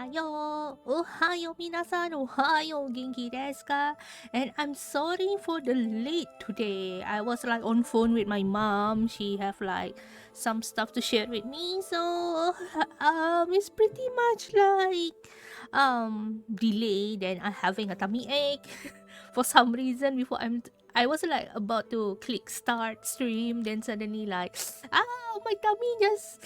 Ohayo, Ohayo minasan, Ohayo, genki desu ka? And I'm sorry for the late today. I was like on phone with my mom. She have like some stuff to share with me, so it's pretty much like delayed, and I'm having a tummy ache for some reason. I was like about to click start stream, then suddenly like my tummy just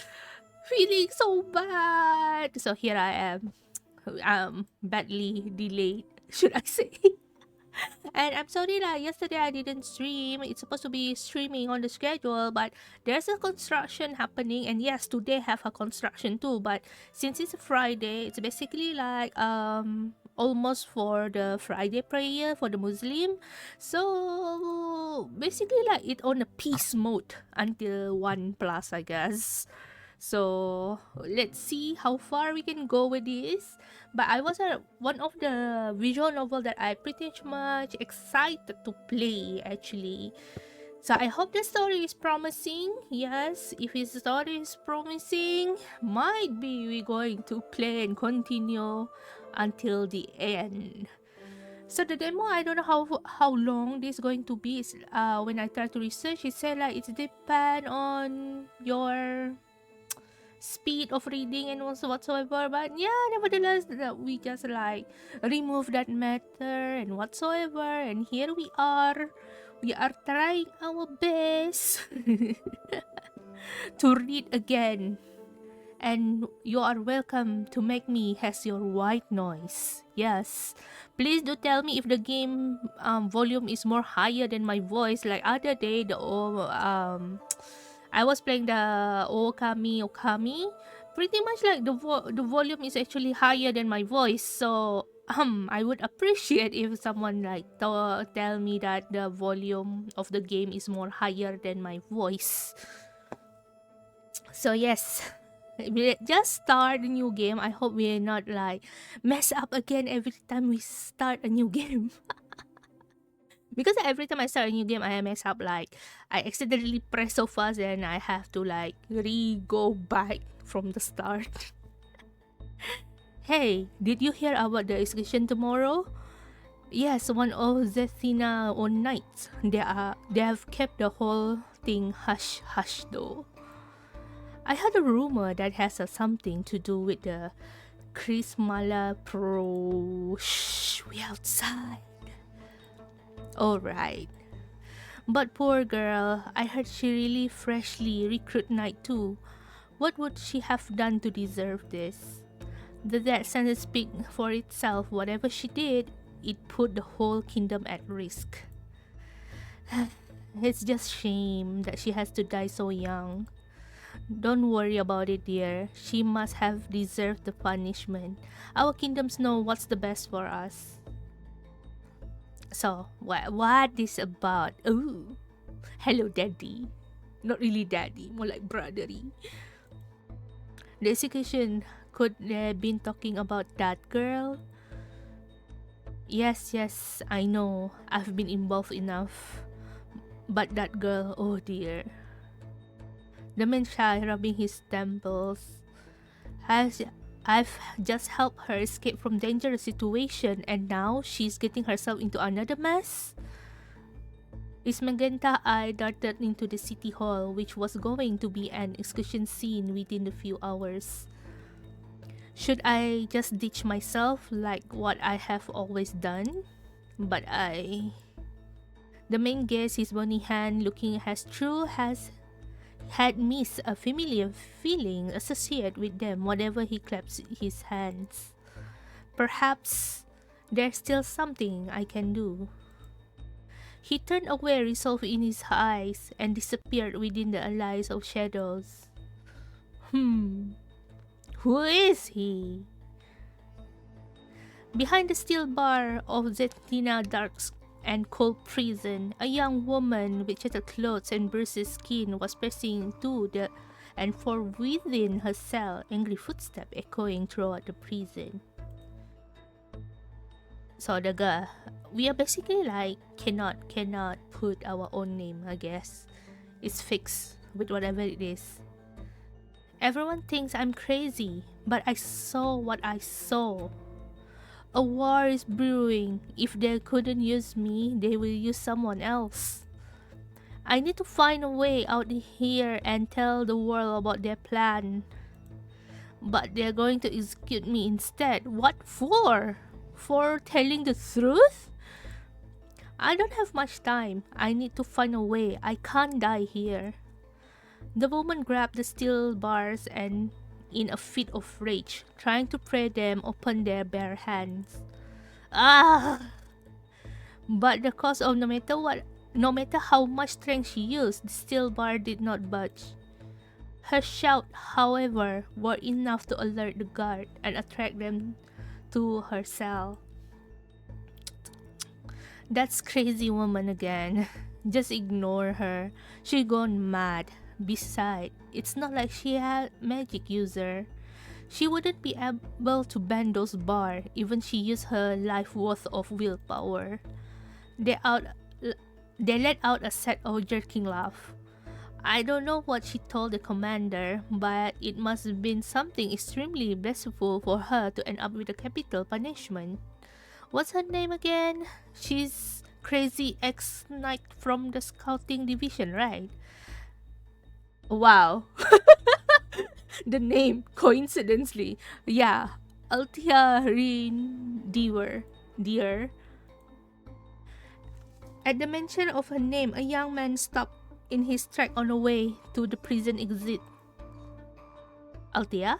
feeling so bad. So here I am, badly delayed, should I say? And I'm sorry that yesterday I didn't stream. It's supposed to be streaming on the schedule, but there's a construction happening. And yes, today have a construction too. But since it's a Friday, it's basically like almost for the Friday prayer for the Muslim. So basically like it on a peace mode until 1 plus, I guess. So let's see how far we can go with this. But I was one of the visual novel that I pretty much excited to play actually. So I hope the story is promising. Yes, if his story is promising, might be we going to play and continue until the end. So the demo, I don't know how long this is going to be. When I try to research, it said like it depend on your speed of reading and also whatsoever. But yeah, nevertheless, we just like remove that matter and whatsoever. And here we are. We are trying our best to read again. And you are welcome to make me as your white noise. Yes. Please do tell me if the game volume is more higher than my voice. Like other day, I was playing the Okami. Pretty much like the volume is actually higher than my voice. So I would appreciate if someone like tell me that the volume of the game is more higher than my voice. So yes, we just start a new game. I hope we're not like mess up again every time we start a new game. Because every time I start a new game, I mess up. Like I accidentally press so fast, and I have to like go back from the start. Hey, did you hear about the execution tomorrow? Yes, one of Zethina on nights. They have kept the whole thing hush hush though. I had a rumor that has something to do with the Chris Mala Pro. Shh, we outside. Alright. But poor girl, I heard she really freshly recruit night too. What would she have done to deserve this? The death sentence speak for itself. Whatever she did, it put the whole kingdom at risk. It's just shame that she has to die so young. Don't worry about it, dear. She must have deserved the punishment. Our kingdoms know what's the best for us. So, what is about? Ooh, hello, daddy. Not really daddy, more like brotherly. The execution could have been talking about that girl. Yes, I know. I've been involved enough. But that girl, oh dear. The man shy rubbing his temples. I've just helped her escape from dangerous situation, and now she's getting herself into another mess. His magenta eye darted into the city hall, which was going to be an execution scene within a few hours. Should I just ditch myself like what I have always done? But the main guest, his bony hand looking as true as had missed a familiar feeling associated with them whenever he claps his hands. Perhaps there's still something I can do. He turned away, resolve in his eyes, and disappeared within the allies of shadows. Who is he? Behind the steel bar of Zetina Dark's and cold prison, a young woman with shattered clothes and bruised skin was pressing to the and for within her cell, angry footsteps echoing throughout the prison. So the girl, we are basically like cannot put our own name. I guess it's fixed with whatever it is. Everyone thinks I'm crazy, but I saw what I saw. A war is brewing. If they couldn't use me, they will use someone else. I need to find a way out here and tell the world about their plan. But they're going to execute me instead. What for? For telling the truth? I don't have much time. I need to find a way. I can't die here. The woman grabbed the steel bars and, in a fit of rage, trying to pry them open their bare hands. Ah! But the cause of no matter how much strength she used, the steel bar did not budge. Her shout, however, were enough to alert the guard and attract them to her cell. That's crazy woman again. Just ignore her. She gone mad. Besides, it's not like she had magic user. She wouldn't be able to bend those bars, even she used her life worth of willpower. They out they let out a set of jerking laugh. I don't know what she told the commander, but it must have been something extremely blissful for her to end up with a capital punishment. What's her name again? She's crazy ex-knight from the scouting division, right? Wow. The name, coincidentally. Yeah, Altia Rin Deer. At the mention of her name, a young man stopped in his track on the way to the prison exit. Altia?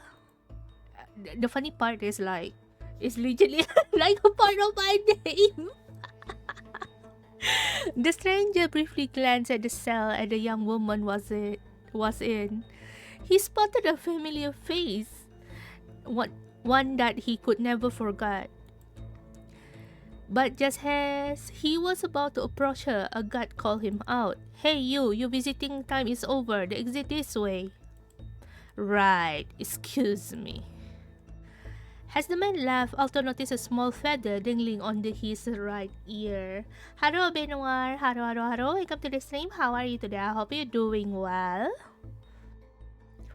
The funny part is like, it's literally like a part of my name. The stranger briefly glanced at the cell and the young woman was in. He spotted a familiar face, one that he could never forget. But just as he was about to approach her, a guard called him out. Hey you, your visiting time is over. The exit this way. Right, excuse me. As the man laughed, Alto noticed a small feather dangling on his right ear. Hello, Benoir. Hello. Welcome to the stream. How are you today? I hope you're doing well.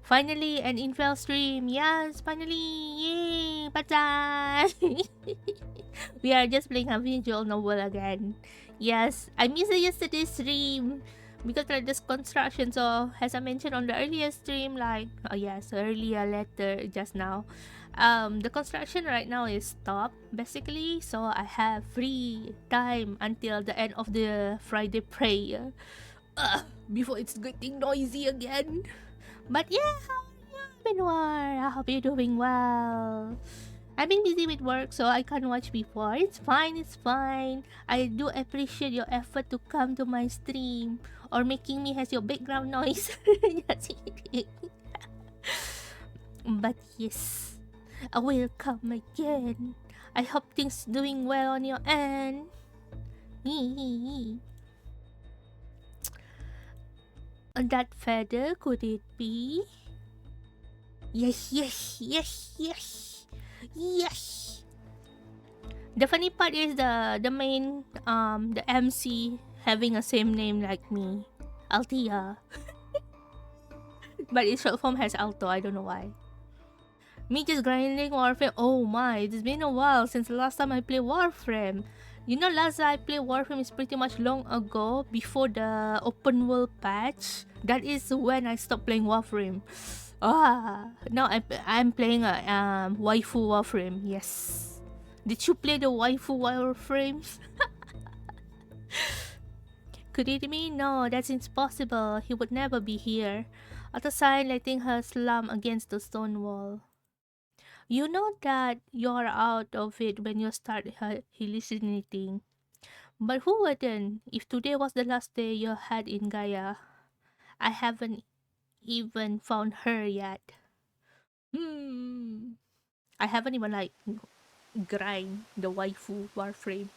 Finally, an infel stream. Yes, finally. Yay, Pachai. We are just playing a visual novel again. Yes, I missed yesterday's stream because of this construction. So, as I mentioned on the earlier stream, earlier letter just now, the construction right now is stopped basically. So I have free time until the end of the Friday prayer. Before it's getting noisy again. But yeah, how are you, Benoir? I hope you're doing well. I've been busy with work, so I can't watch before. It's fine. I do appreciate your effort to come to my stream or making me has your background noise. But yes, I will come again. I hope things doing well on your end. That feather, could it be? Yes. The funny part is the main the MC having a same name like me, Altia. But its short form has Alto. I don't know why. Me just grinding Warframe. Oh my, it's been a while since the last time I played Warframe. You know, last time I played Warframe is pretty much long ago, before the open world patch. That is when I stopped playing Warframe. Now I'm playing a waifu Warframe. Yes. Did you play the waifu Warframe? Could it be? No, that's impossible. He would never be here. At a sign, letting her slam against the stone wall. You know that you're out of it when you start hallucinating. But who wouldn't? If today was the last day you had in Gaia, I haven't even found her yet. I haven't even grind the waifu Warframe,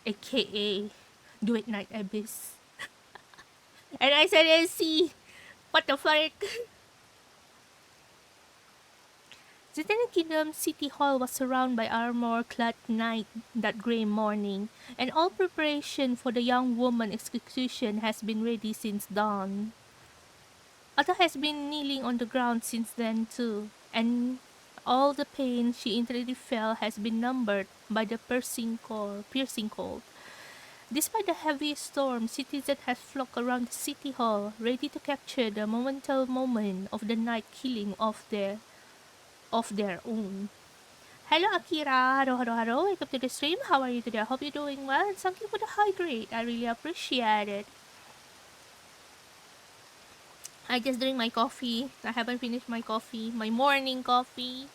aka Do It Night Abyss. And I said, see, what the fuck? The Tenant Kingdom City Hall was surrounded by armor-clad knights that grey morning, and all preparation for the young woman's execution has been ready since dawn. Otto has been kneeling on the ground since then too, and all the pain she instantly felt has been numbered by the piercing cold. Despite the heavy storm, citizens have flocked around the city hall, ready to capture the monumental moment of the night killing of their own. Hello Akira, hello, welcome to the stream. How are you today? I hope you're doing well and thank you for the hydrate. I really appreciate it. I just drink my coffee. I haven't finished my coffee, my morning coffee.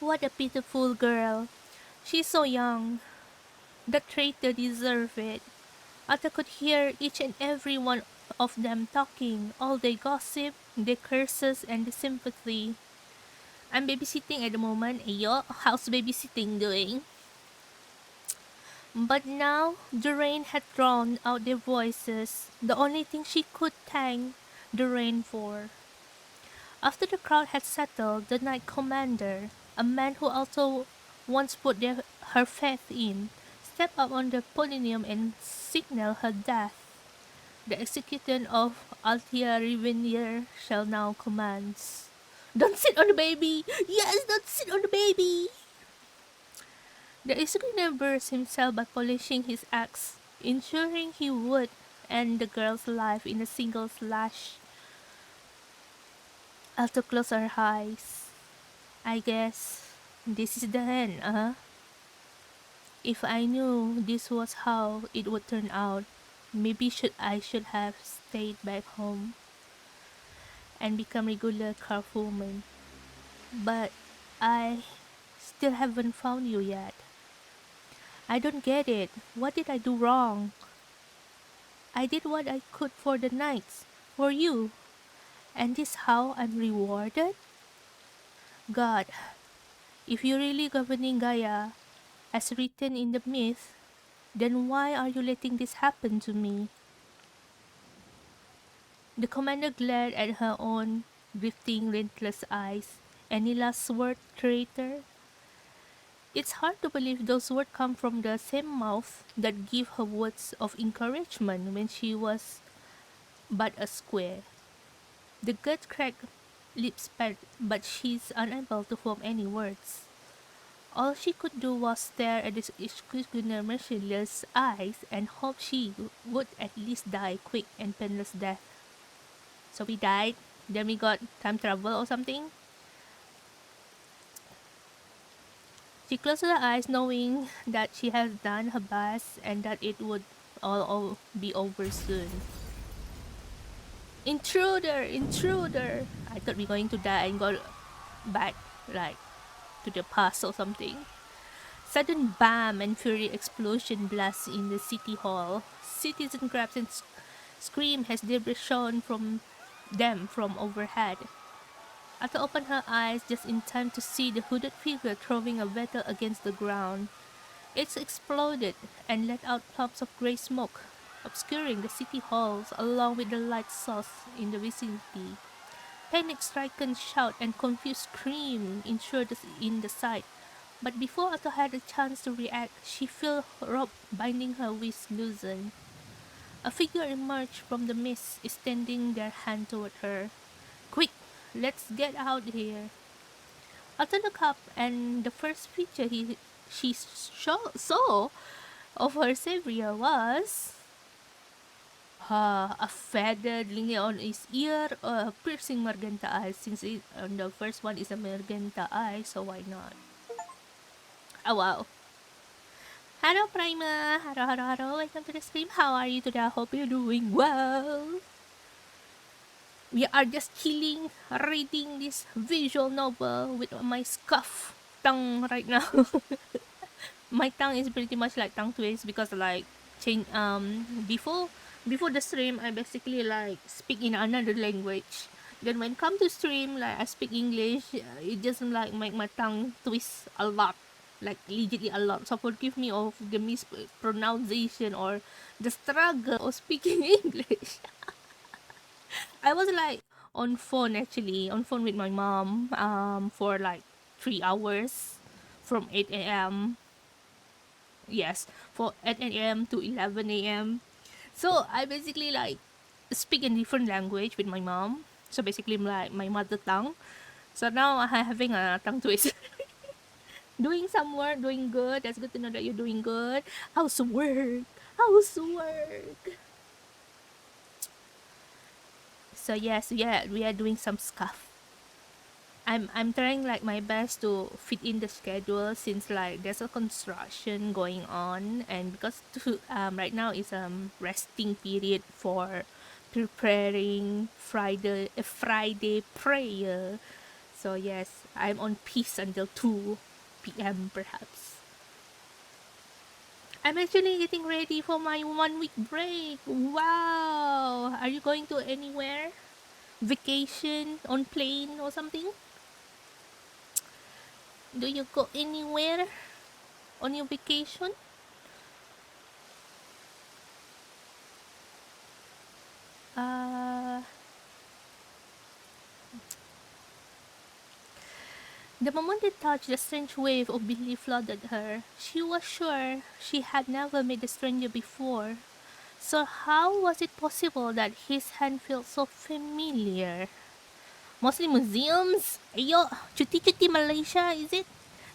What a pitiful girl. She's so young. The traitor deserved it. Atta could hear each and every one of them talking, all their gossip, their curses, and the sympathy. I'm babysitting at the moment. Ayo, how's babysitting doing? But now the rain had drowned out their voices, the only thing she could thank the rain for. After the crowd had settled, the Knight Commander, a man who also once put her faith in, stepped up on the podium and signaled her death. The execution of Althea Revenier shall now commence. Don't sit on the baby! Yes, don't sit on the baby! The executioner burst himself by polishing his axe, ensuring he would end the girl's life in a single slash. Alto closed her eyes. I guess this is the end, If I knew this was how it would turn out, maybe I should have stayed back home and become regular craftswoman. But I still haven't found you yet. I don't get it. What did I do wrong? I did what I could for the knights, for you, and this how I'm rewarded? God, if you're really governing Gaia, as written in the myth, then why are you letting this happen to me? The commander glared at her own drifting, relentless eyes. Any last word, traitor? It's hard to believe those words come from the same mouth that gave her words of encouragement when she was but a square. The gut cracked lips but she's unable to form any words. All she could do was stare at the executioner merciless eyes and hope she would at least die quick and painless death. So we died, then we got time travel or something. She closed her eyes knowing that she has done her best and that it would all be over soon. Intruder! Intruder! I thought we were going to die and go back, like, to the past or something. Sudden bam and fury explosion blasts in the city hall. Citizen grabs and scream as debris shone from them from overhead. Atta opened her eyes just in time to see the hooded figure throwing a vessel against the ground. It exploded and let out clumps of grey smoke, obscuring the city halls along with the light source in the vicinity. Panic-stricken shout and confused scream ensued in the sight. But before Atta had a chance to react, she felt rope binding her wrists loosen. A figure emerged from the mist, extending their hand toward her. Quick, let's get out here. Atta looked up, and the first feature she saw of her savior was a feather hanging on his ear, piercing magenta eyes. Since the first one is a magenta eye, so why not? Oh wow. Hello Prima! Hello, welcome to the stream. How are you today? I hope you're doing well. We are just chilling, reading this visual novel with my scuff tongue right now. My tongue is pretty much like tongue twist because like change before the stream I basically like speak in another language. Then when come to stream like I speak English, it just like make my tongue twist a lot, like legitly a lot. So forgive me of the mispronunciation or the struggle of speaking English. I was like on phone with my mom for like 3 hours from 8 a.m. Yes, for 8 a.m. to 11 a.m. So I basically like speak in different language with my mom. So basically like my mother tongue. So now I'm having a tongue twist. Doing some work, doing good. That's good to know that you're doing good. How's work? How's work? So yes, yeah, we are doing some stuff. I'm trying like my best to fit in the schedule since like there's a construction going on, and because right now is resting period for preparing Friday prayer. So yes, I'm on peace until 2 p.m. perhaps. I'm actually getting ready for my 1 week break. Wow! Are you going to anywhere? Vacation on plane or something? Do you go anywhere on your vacation? Uh, the moment it touched, the strange wave of belief flooded her. She was sure she had never met the stranger before. So how was it possible that his hand felt so familiar? Mostly museums? Ayo, cuti-cuti Malaysia, is it?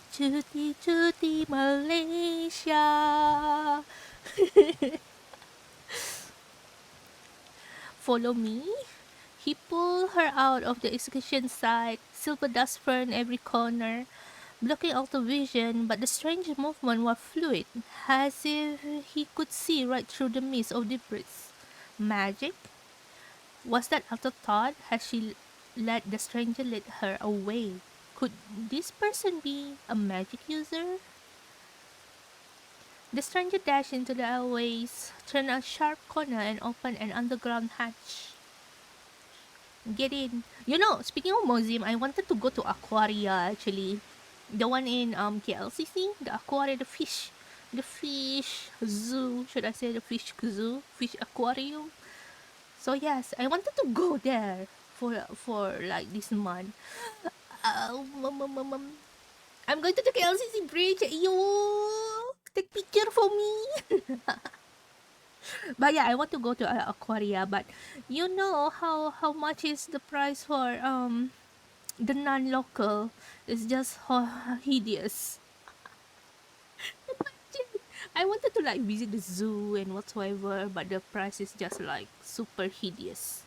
Cuti-cuti Malaysia. Follow me? He pulled her out of the excursion site, silver dust fern every corner, blocking out the vision, but the strange movement was fluid, as if he could see right through the mist of debris. Magic? Was that afterthought? Had she let the stranger lead her away? Could this person be a magic user? The stranger dashed into the airways, turned a sharp corner, and opened an underground hatch. Get in. You know, speaking of museum, I wanted to go to Aquaria actually. The one in KLCC, the Aquaria, the fish zoo. Should I say the fish zoo, fish aquarium? So yes, I wanted to go there for like this month. Um, um, um, um, I'm going to the KLCC bridge. You take picture for me. But yeah, I want to go to Aquaria. But you know how much is the price for the non-local? It's just hideous. I wanted to like visit the zoo and whatsoever, but the price is just like super hideous.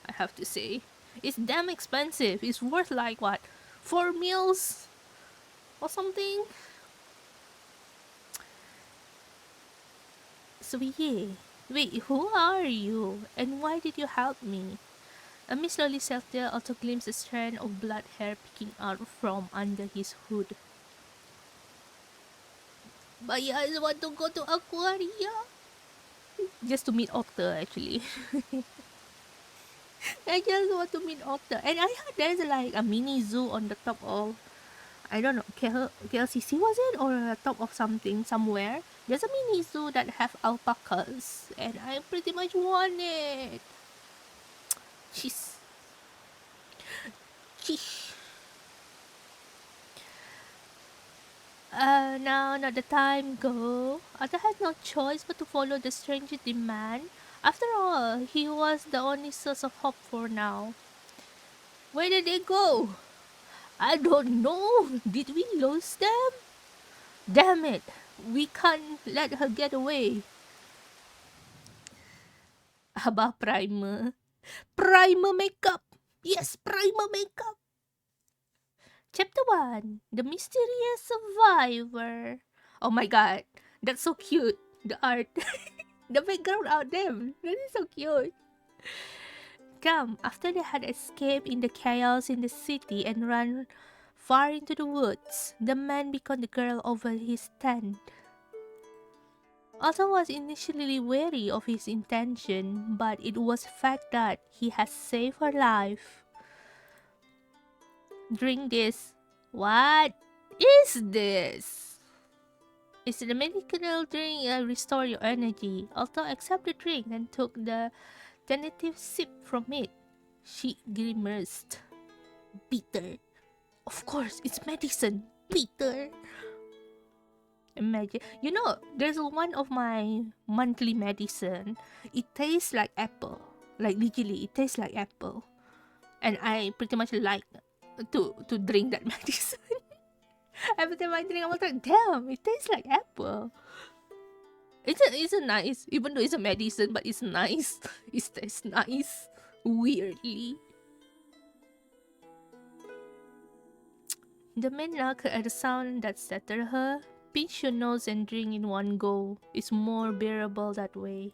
I have to say, it's damn expensive. It's worth like what, 4 meals or something. So yeah, wait, who are you, and why did you help me? Amy slowly sat there, also glimpsed a strand of blood hair peeking out from under his hood. But yeah, I want to go to Aquaria. Just to meet Otter, actually. I just want to meet Otter. And I heard there's like a mini zoo on the top of, I don't know, KLCC was it? Or on the top of something somewhere. There's a mini zoo that have alpacas. And I pretty much want it. Sheesh. Sheesh. Now not the time go. Otter had no choice but to follow the stranger's demand. After all, he was the only source of hope for now. Where did they go? I don't know. Did we lose them? Damn it. We can't let her get away. Abah primer. Primer makeup. Yes, primer makeup. Chapter 1. The Mysterious Survivor. Oh my god. That's so cute. The art. The background out there. That is so cute. Come, after they had escaped in the chaos in the city and run far into the woods, the man beckoned the girl over his tent. Otto was initially wary of his intention, but it was fact that he had saved her life. Drink this. What is this? It's the medicinal drink restore your energy. Otto accepted the drink and took the tentative sip from it. She grimaced. Bitter. Of course, it's medicine. Bitter. Imagine, there's one of my monthly medicine. It tastes like apple. Like literally, it tastes like apple. And I pretty much like to drink that medicine. Every time I drink, I was like, damn, it tastes like apple. It's a nice, even though it's a medicine, but it's nice. It tastes nice. Weirdly. The man knocked at the sound that startled her. Pinch your nose and drink in one go. It's more bearable that way.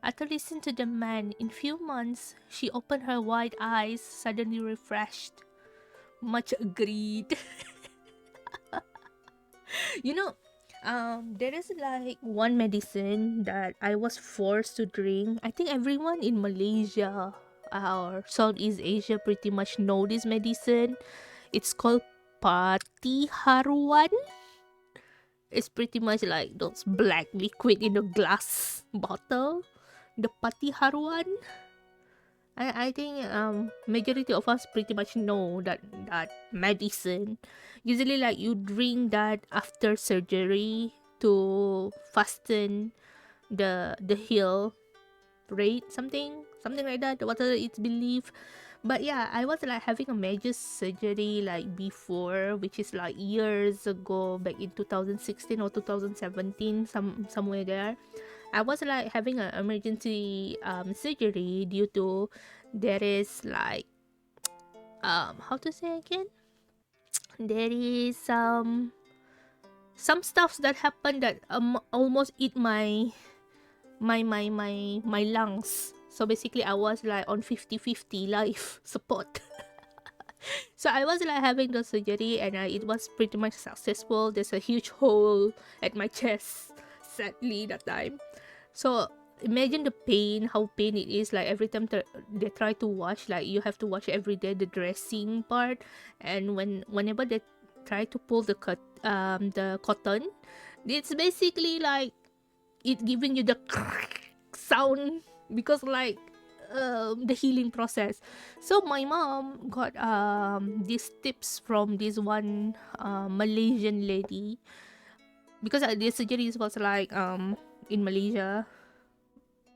After listening to the man, in few months, she opened her wide eyes, suddenly refreshed. Much agreed. you know, there is like one medicine that I was forced to drink. I think everyone in Malaysia or Southeast Asia pretty much know this medicine. It's called Pati Haruan. It's pretty much like those black liquid in a glass bottle. The Pati Haruan. I think majority of us pretty much know that medicine. Usually like you drink that after surgery to fasten the heel rate, something like that, whatever it's believed. But yeah, I was like having a major surgery like before, which is like years ago, back in 2016 or 2017, somewhere there. I was like having an emergency surgery due to there is like how to say again, there is some stuffs that happened that almost eat my lungs. So basically I was like on 50-50 life support. So I was like having the surgery and it was pretty much successful. There's a huge hole at my chest, sadly, that time. So imagine the pain, how pain it is. Like every time they try to wash, like you have to wash every day the dressing part, and whenever they try to pull the cotton, it's basically like it giving you the sound because like the healing process. So my mom got these tips from this one Malaysian lady because the surgery was like in Malaysia.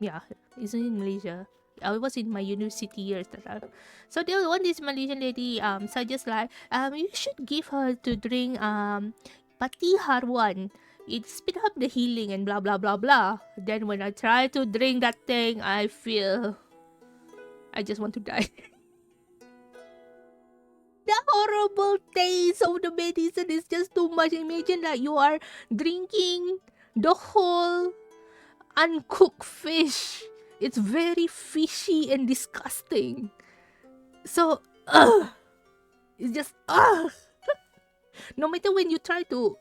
Yeah, it's in Malaysia. I was in my university years that time. So there was one this Malaysian lady suggest like you should give her to drink Pati Harwan. It speed up the healing and blah blah blah blah. Then when I try to drink that thing, I feel I just want to die. The horrible taste of the medicine is just too much. Imagine that you are drinking the whole uncooked fish. It's very fishy and disgusting. So, it's just no matter when you try to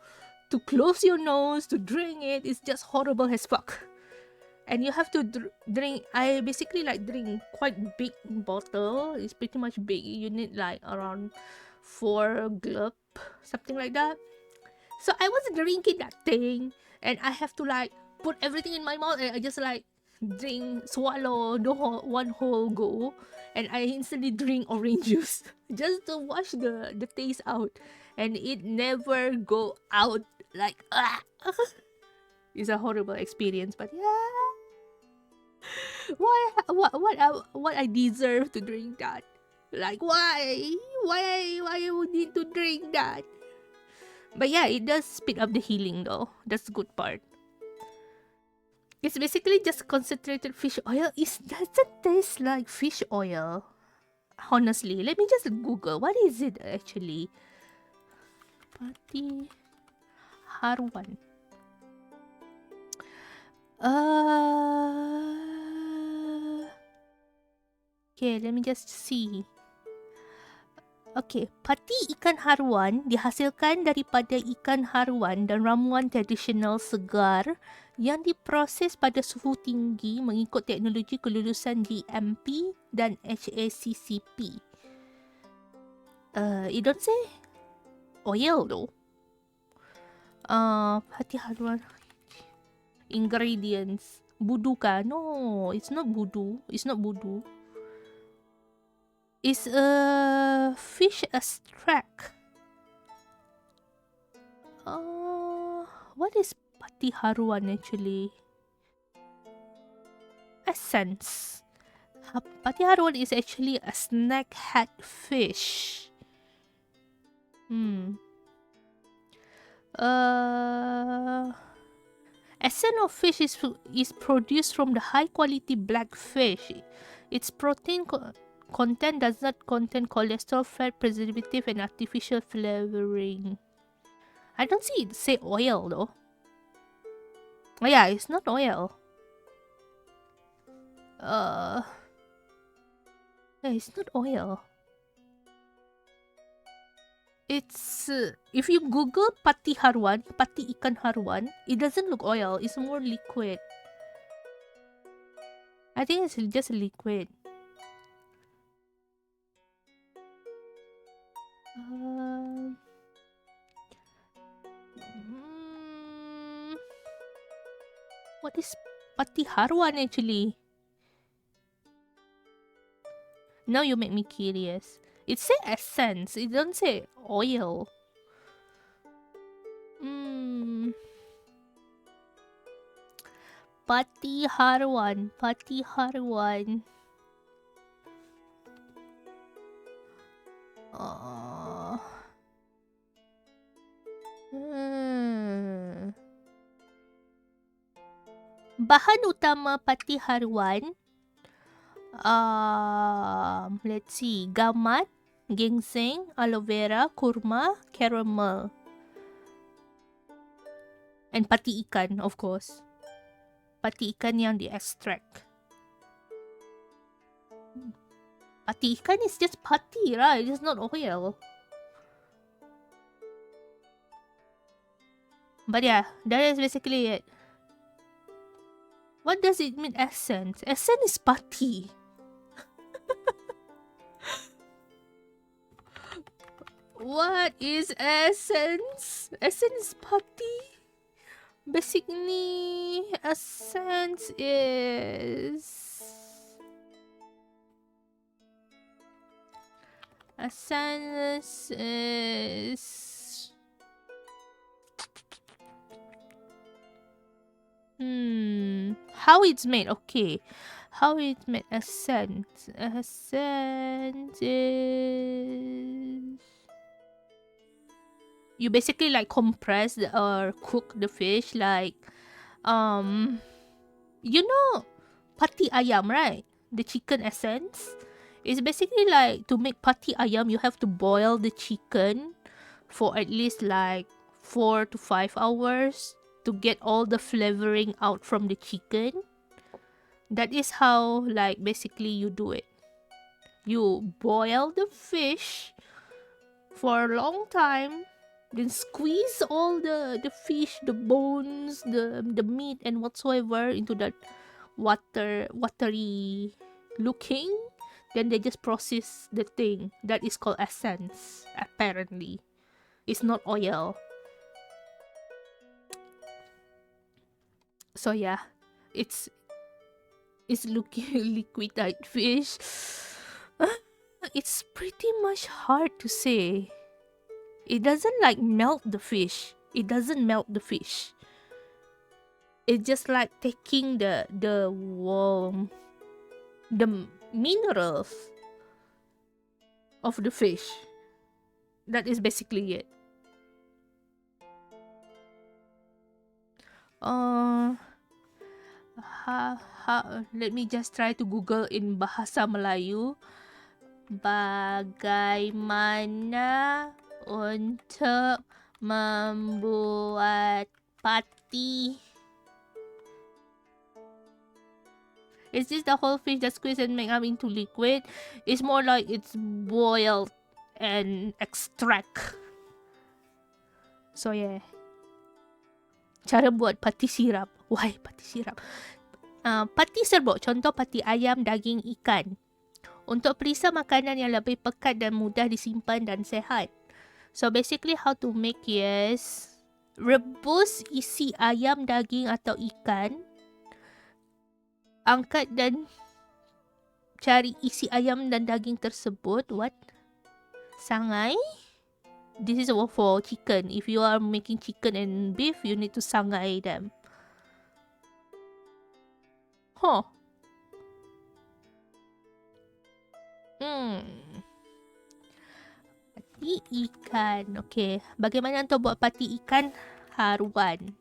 close your nose to drink it, it's just horrible as fuck. And you have to drink. I basically like drink quite big bottle. It's pretty much big. You need like around 4 glove, something like that. So I was drinking that thing, and I have to like put everything in my mouth, and I just like swallow the one whole go, and I instantly drink orange juice just to wash the taste out, and it never go out. Like it's a horrible experience, but yeah. What I deserve to drink that? Like why I would need to drink that? But yeah, it does speed up the healing though. That's the good part. It's basically just concentrated fish oil. Does it taste like fish oil? Honestly, let me just Google. What is it actually? Pati Harwan. Okay, let me just see. Okay, pati ikan haruan dihasilkan daripada ikan haruan dan ramuan tradisional segar yang diproses pada suhu tinggi mengikut teknologi kelulusan GMP dan HACCP. It don't say oil though. Pati haruan ingredients. Budu ka? No, it's not budu. It's not budu. It's a fish extract. What is pati haruan actually? Essence. Pati haruan is actually a snack-head fish. Essence of fish is produced from the high-quality black fish. Its protein content does not contain cholesterol, fat, preservative, and artificial flavoring. I don't see it say oil though. Oh yeah, it's not oil. Yeah, it's not oil. It's if you Google pati haruan, pati ikan haruan, it doesn't look oil. It's more liquid. I think it's just liquid. What is pati haruan actually? Now you make me curious. It say essence. It don't say oil. Pati haruan. Pati haruan. Bahan utama pati haruan. Let's see. Gamat, ginseng, aloe vera, kurma, caramel. And pati ikan, of course. Pati ikan yang di-extract. Pati ikan is just pati, right? It's not oil. But yeah, that is basically it. What does it mean, essence? Essence is pati. What is essence? Essence is pati. Basically, essence is... Essence is... How it's made? Okay. How it's made? Essence. Essence is... You basically like compress or cook the fish like you know pati ayam, right? The chicken essence. It's basically like to make pati ayam you have to boil the chicken for at least like 4 to 5 hours to get all the flavoring out from the chicken. That is how like basically you do it. You boil the fish for a long time, then squeeze all the fish, the bones, the meat and whatsoever into that watery looking. Then they just process the thing. That is called essence, apparently. It's not oil. So yeah, it's looking liquid fish. It's pretty much hard to say. It doesn't like melt the fish. It doesn't melt the fish. It's just like taking the minerals of the fish. That is basically it. Let me just try to Google in bahasa Melayu. Bagaimana untuk membuat pati? Is this the whole fish that squeezed and make up into liquid? It's more like it's boiled and extract. So yeah. Cara buat pati sirap. Why pati sirap? Pati serbuk. Contoh pati ayam, daging, ikan. Untuk perisa makanan yang lebih pekat dan mudah disimpan dan sehat. So basically how to make is rebus isi ayam, daging atau ikan. Angkat dan cari isi ayam dan daging tersebut. What? Sangai. This is for chicken. If you are making chicken and beef, you need to sangai them. Huh. Hmm. Pati ikan. Okay. Bagaimana untuk buat pati ikan haruan?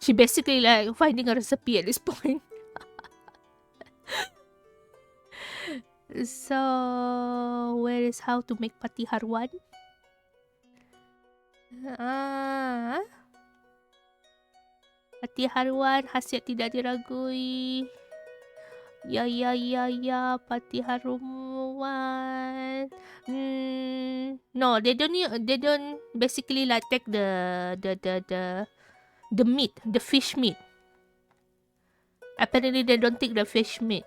She basically like finding a recipe at this point. So, where is how to make pati haruan? Pati haruan, khasiat tidak diragui. Ya, pati haruan. No, they don't basically like take the meat, the fish meat. Apparently they don't take the fish meat.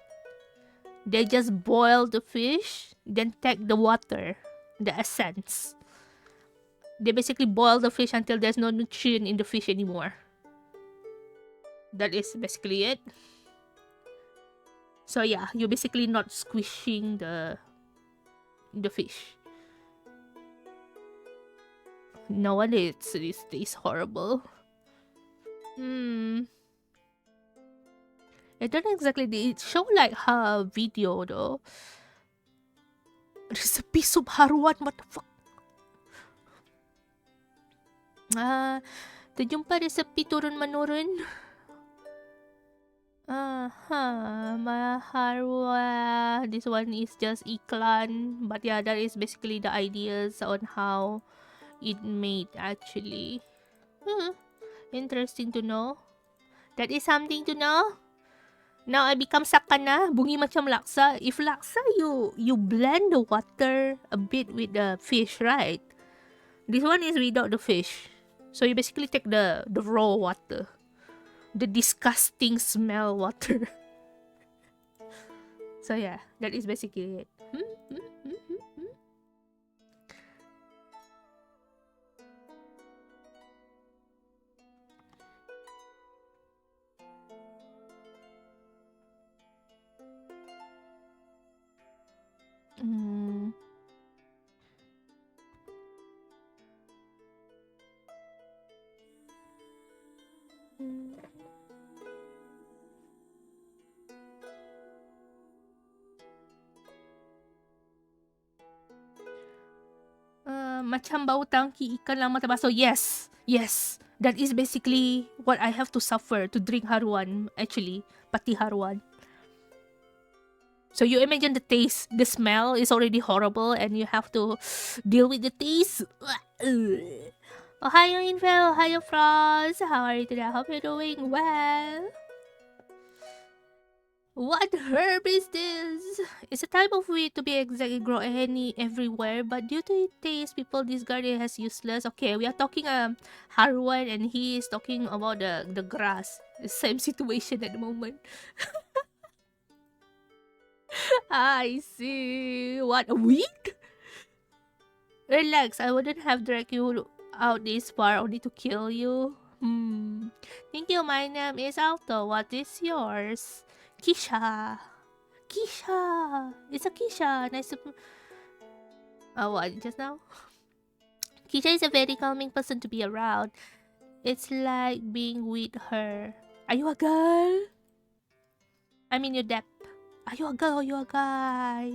They just boil the fish, then take the water, the essence. They basically boil the fish until there's no nutrient in the fish anymore. That is basically it. So yeah, you're basically not squishing the fish. No one it's horrible. It don't exactly it show like her video though. Recipe soup haruan, what the fuck? Terjumpa resepi turun-menurun. Maharwa. This one is just iklan. But yeah, that is basically the ideas on how it made actually. Interesting to know. That is something to know. Now I become sakana. Bungi macam laksa. If laksa, you blend the water a bit with the fish, right? This one is without the fish. So you basically take the raw water. The disgusting smell water. So yeah, that is basically it. Macam bau tangki ikan lama terbasuh. Yes. That is basically what I have to suffer to drink haruan, actually. Pati haruan. So you imagine the taste, the smell is already horrible and you have to deal with the taste. Ohio Info, Ohio Frost. How are you today? I hope you're doing well. What herb is this? It's a type of weed to be exactly grow everywhere, but due to its taste, people discard it as useless. Okay, we are talking haruan and he is talking about the grass. The same situation at the moment. I see. What, a weed? Relax, I wouldn't have dragged you out this far only to kill you. Thank you, my name is Alto. What is yours? Kisha. It's a Kisha. Nice to... what, just now? Kisha is a very calming person to be around. It's like being with her. Are you a girl? I mean, you're deaf. Are you a girl or you a guy?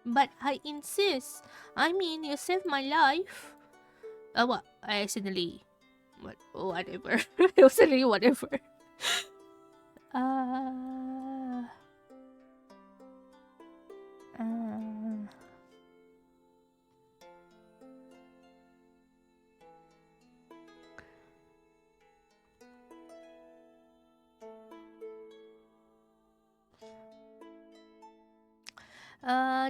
But I insist. I mean, you saved my life. What? I accidentally... Whatever. Accidentally, whatever.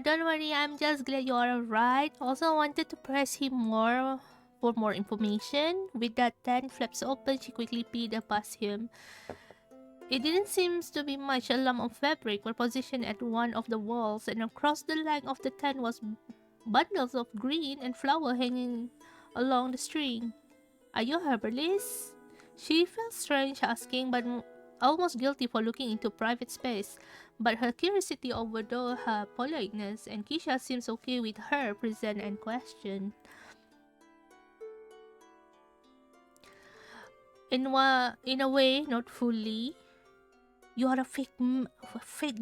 Don't worry, I'm just glad you are alright. Also wanted to press him more for more information. With that tent flaps open, she quickly peed past him. It didn't seem to be much. A lump of fabric were positioned at one of the walls, and across the length of the tent was bundles of green and flower hanging along the string. Are you a herbalist? She felt strange asking, but almost guilty for looking into private space. But her curiosity overdid her politeness, and Kisha seems okay with her present and question. In a way, not fully. You are a fake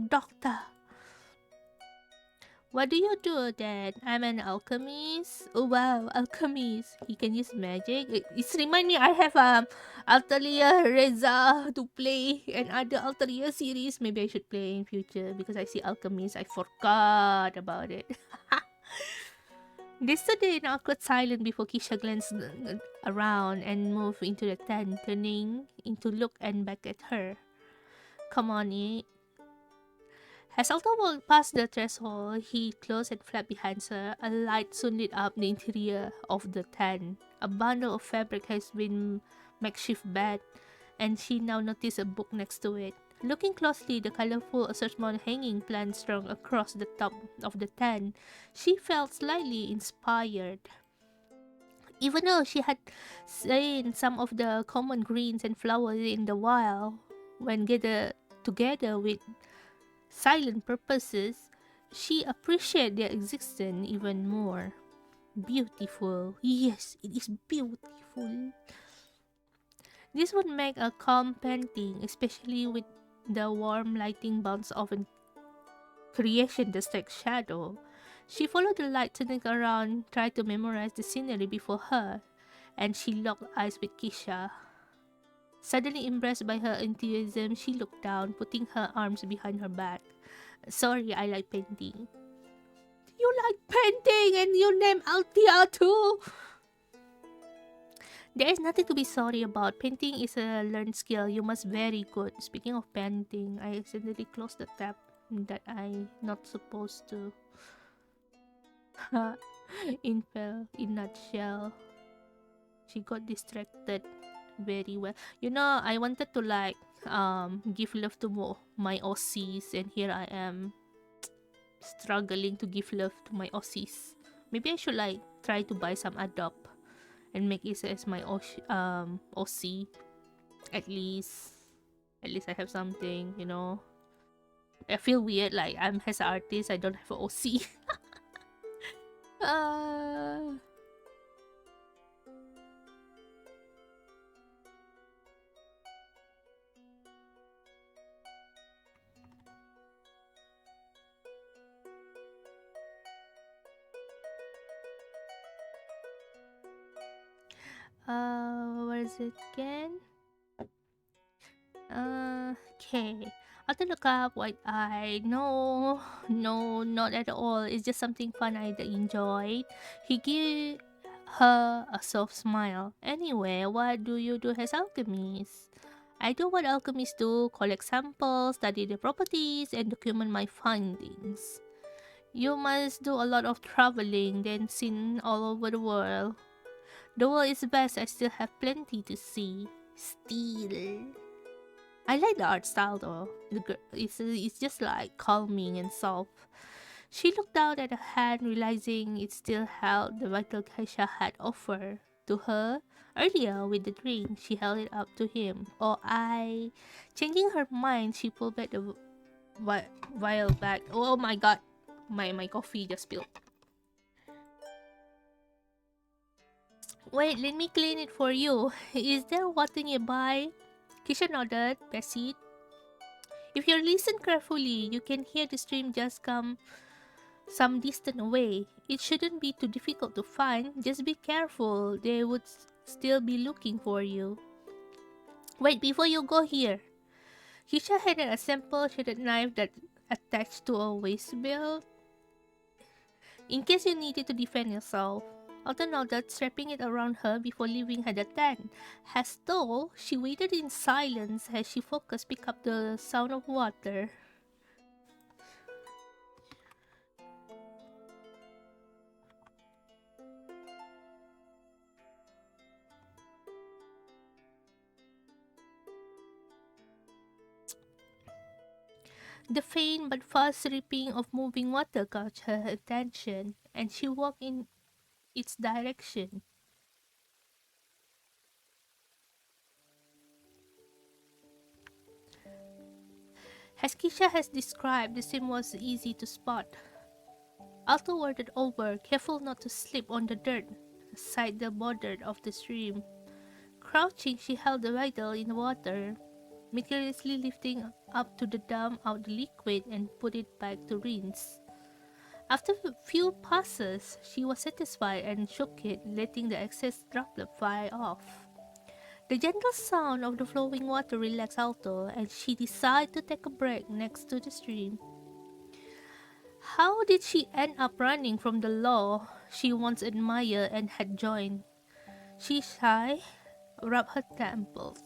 doctor. What do you do then? I'm an alchemist. Oh wow, alchemist. He can use magic. It's remind me I have Altalia Reza to play and other Altalia series. Maybe I should play in future because I see alchemist. I forgot about it. They stood in awkward silence before Kisha glanced around and moved into the tent, turning in to look and back at her. Come on, as Alto walked past the threshold, he closed and flapped behind her. A light soon lit up the interior of the tent. A bundle of fabric has been makeshift bed, and she now noticed a book next to it. Looking closely, the colorful assortment hanging plants strung across the top of the tent, she felt slightly inspired. Even though she had seen some of the common greens and flowers in the wild, when gathered together with silent purposes, she appreciated their existence even more. Beautiful. Yes, it is beautiful. This would make a calm painting, especially with the warm lighting bounce off and creation the stack shadow. She followed the light, turning around, tried to memorize the scenery before her, and she locked eyes with Kisha. Suddenly impressed by her enthusiasm, she looked down, putting her arms behind her back. Sorry, I like painting. You like painting and you name Altia too? There is nothing to be sorry about. Painting is a learned skill. You must very good. Speaking of painting, I accidentally closed the tab that I not supposed to. In nutshell, she got distracted very well. You know, I wanted to like give love to my Aussies, and here I am struggling to give love to my Aussies. Maybe I should like try to buy some adopt and make it as my Aussie. At least I have something, you know. I feel weird like I'm as an artist, I don't have an Aussie. uh, where is it again? Okay. After look up, wide eye. No, no, not at all. It's just something fun I enjoyed. He gave her a soft smile. Anyway, what do you do as alchemist? I do what alchemists do, collect samples, study the properties, and document my findings. You must do a lot of traveling, then seen all over the world. The world is vast, I still have plenty to see. Still. I like the art style though. It's just like calming and soft. She looked down at her hand, realizing it still held the vital Kaisha had offered to her earlier with the drink. She held it up to him. Changing her mind, she pulled back the vial back. Oh my god, my coffee just spilled. Wait, let me clean it for you. Is there water nearby? Kisha nodded. Bessie. If you listen carefully, you can hear the stream just come some distance away. It shouldn't be too difficult to find. Just be careful. They would still be looking for you. Wait, before you go here. Kisha had a simple shaded knife that attached to a waist belt in case you needed to defend yourself. Although nodded, strapping it around her before leaving her the tent. As though she waited in silence as she focused pick up the sound of water. The faint but fast dripping of moving water caught her attention, and she walked in its direction. As Kisha has described, the stream was easy to spot. Alto wandered over, careful not to slip on the dirt beside the border of the stream. Crouching, she held the bridle in the water, meticulously lifting up to the dump out the liquid and put it back to rinse. After a few passes, she was satisfied and shook it, letting the excess droplet fly off. The gentle sound of the flowing water relaxed Alto, and she decided to take a break next to the stream. How did she end up running from the law she once admired and had joined? She sighed, rubbed her temples.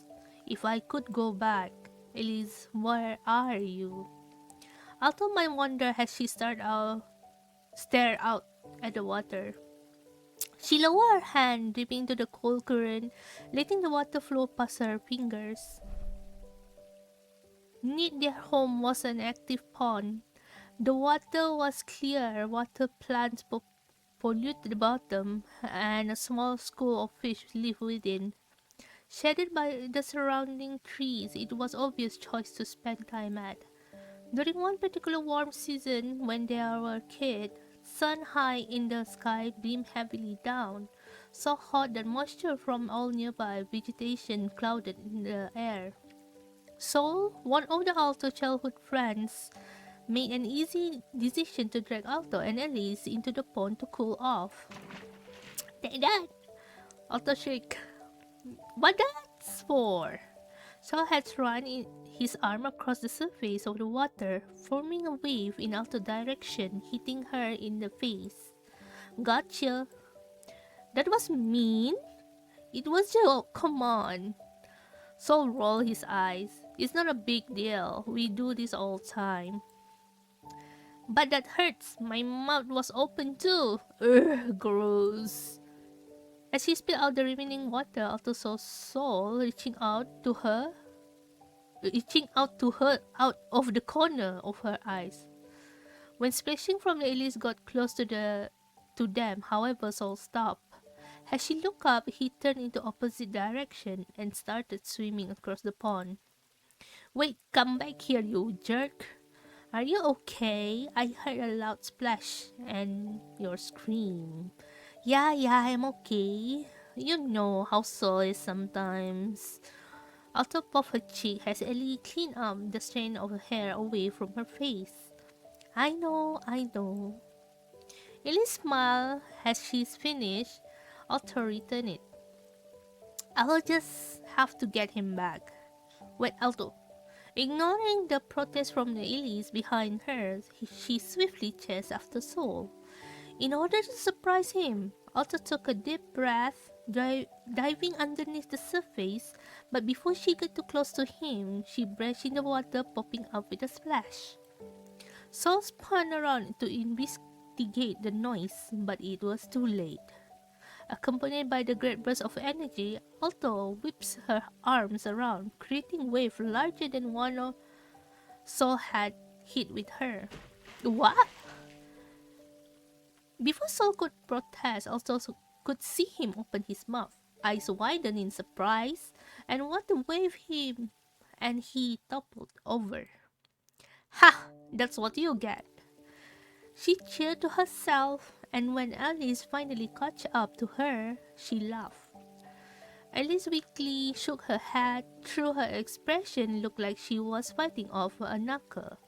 If I could go back, Elise, where are you? Alto might wonder as she stared out at the water. She lowered her hand, dipping into the cold current, letting the water flow past her fingers. Near their home was an active pond. The water was clear, water plants polluted the bottom, and a small school of fish lived within. Shaded by the surrounding trees, it was obvious choice to spend time at. During one particular warm season, when they were kids, sun high in the sky beamed heavily down, so hot that moisture from all nearby vegetation clouded in the air. So, one of the Alto childhood friends made an easy decision to drag Alto and Elise into the pond to cool off. Take that! Alto shrieked. What that's for? Saul had run his arm across the surface of the water, forming a wave in Alto's direction, hitting her in the face. Gotcha! That was mean? It was just, come on. Saul rolled his eyes. It's not a big deal. We do this all the time. But that hurts. My mouth was open too. Ugh, gross. As she spilled out the remaining water, Alto saw Saul reaching out of the corner of her eyes. When splashing from the Elise got close to them, however, Saul stopped. As she looked up, he turned into opposite direction and started swimming across the pond. Wait, come back here, you jerk! Are you okay? I heard a loud splash and your scream. Yeah, I'm okay. You know how Saul is sometimes. Alto puffed her cheek as Ellie cleaned up the strand of hair away from her face. I know. Ellie smiled as she's finished. Alto returned it. I'll just have to get him back. Wait, Alto. Ignoring the protest from the Elise behind her, she swiftly chased after Saul. In order to surprise him, Alto took a deep breath, diving underneath the surface, but before she got too close to him, she brushed in the water, popping up with a splash. Saul spun around to investigate the noise, but it was too late. Accompanied by the great burst of energy, Alto whips her arms around, creating waves larger than one of Saul had hit with her. What? Before Saul could protest, Alto could see him open his mouth, eyes widened in surprise, and water waved him, and he toppled over. Ha! That's what you get. She cheered to herself, and when Alice finally caught up to her, she laughed. Alice weakly shook her head. Through her expression looked like she was fighting off a knuckle.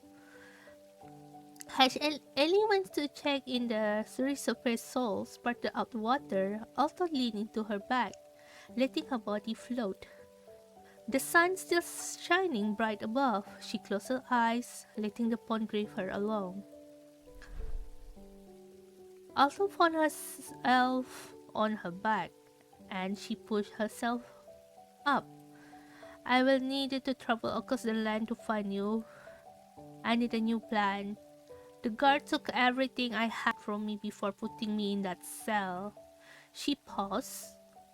As Ellie went to check in the resurfaced soul spurted out water, Alto leaned into her back, letting her body float. The sun still shining bright above, she closed her eyes, letting the pond drift her along. Alto found herself on her back, and she pushed herself up. I will need to travel across the land to find you. I need a new plan. The guard took everything I had from me before putting me in that cell. She paused.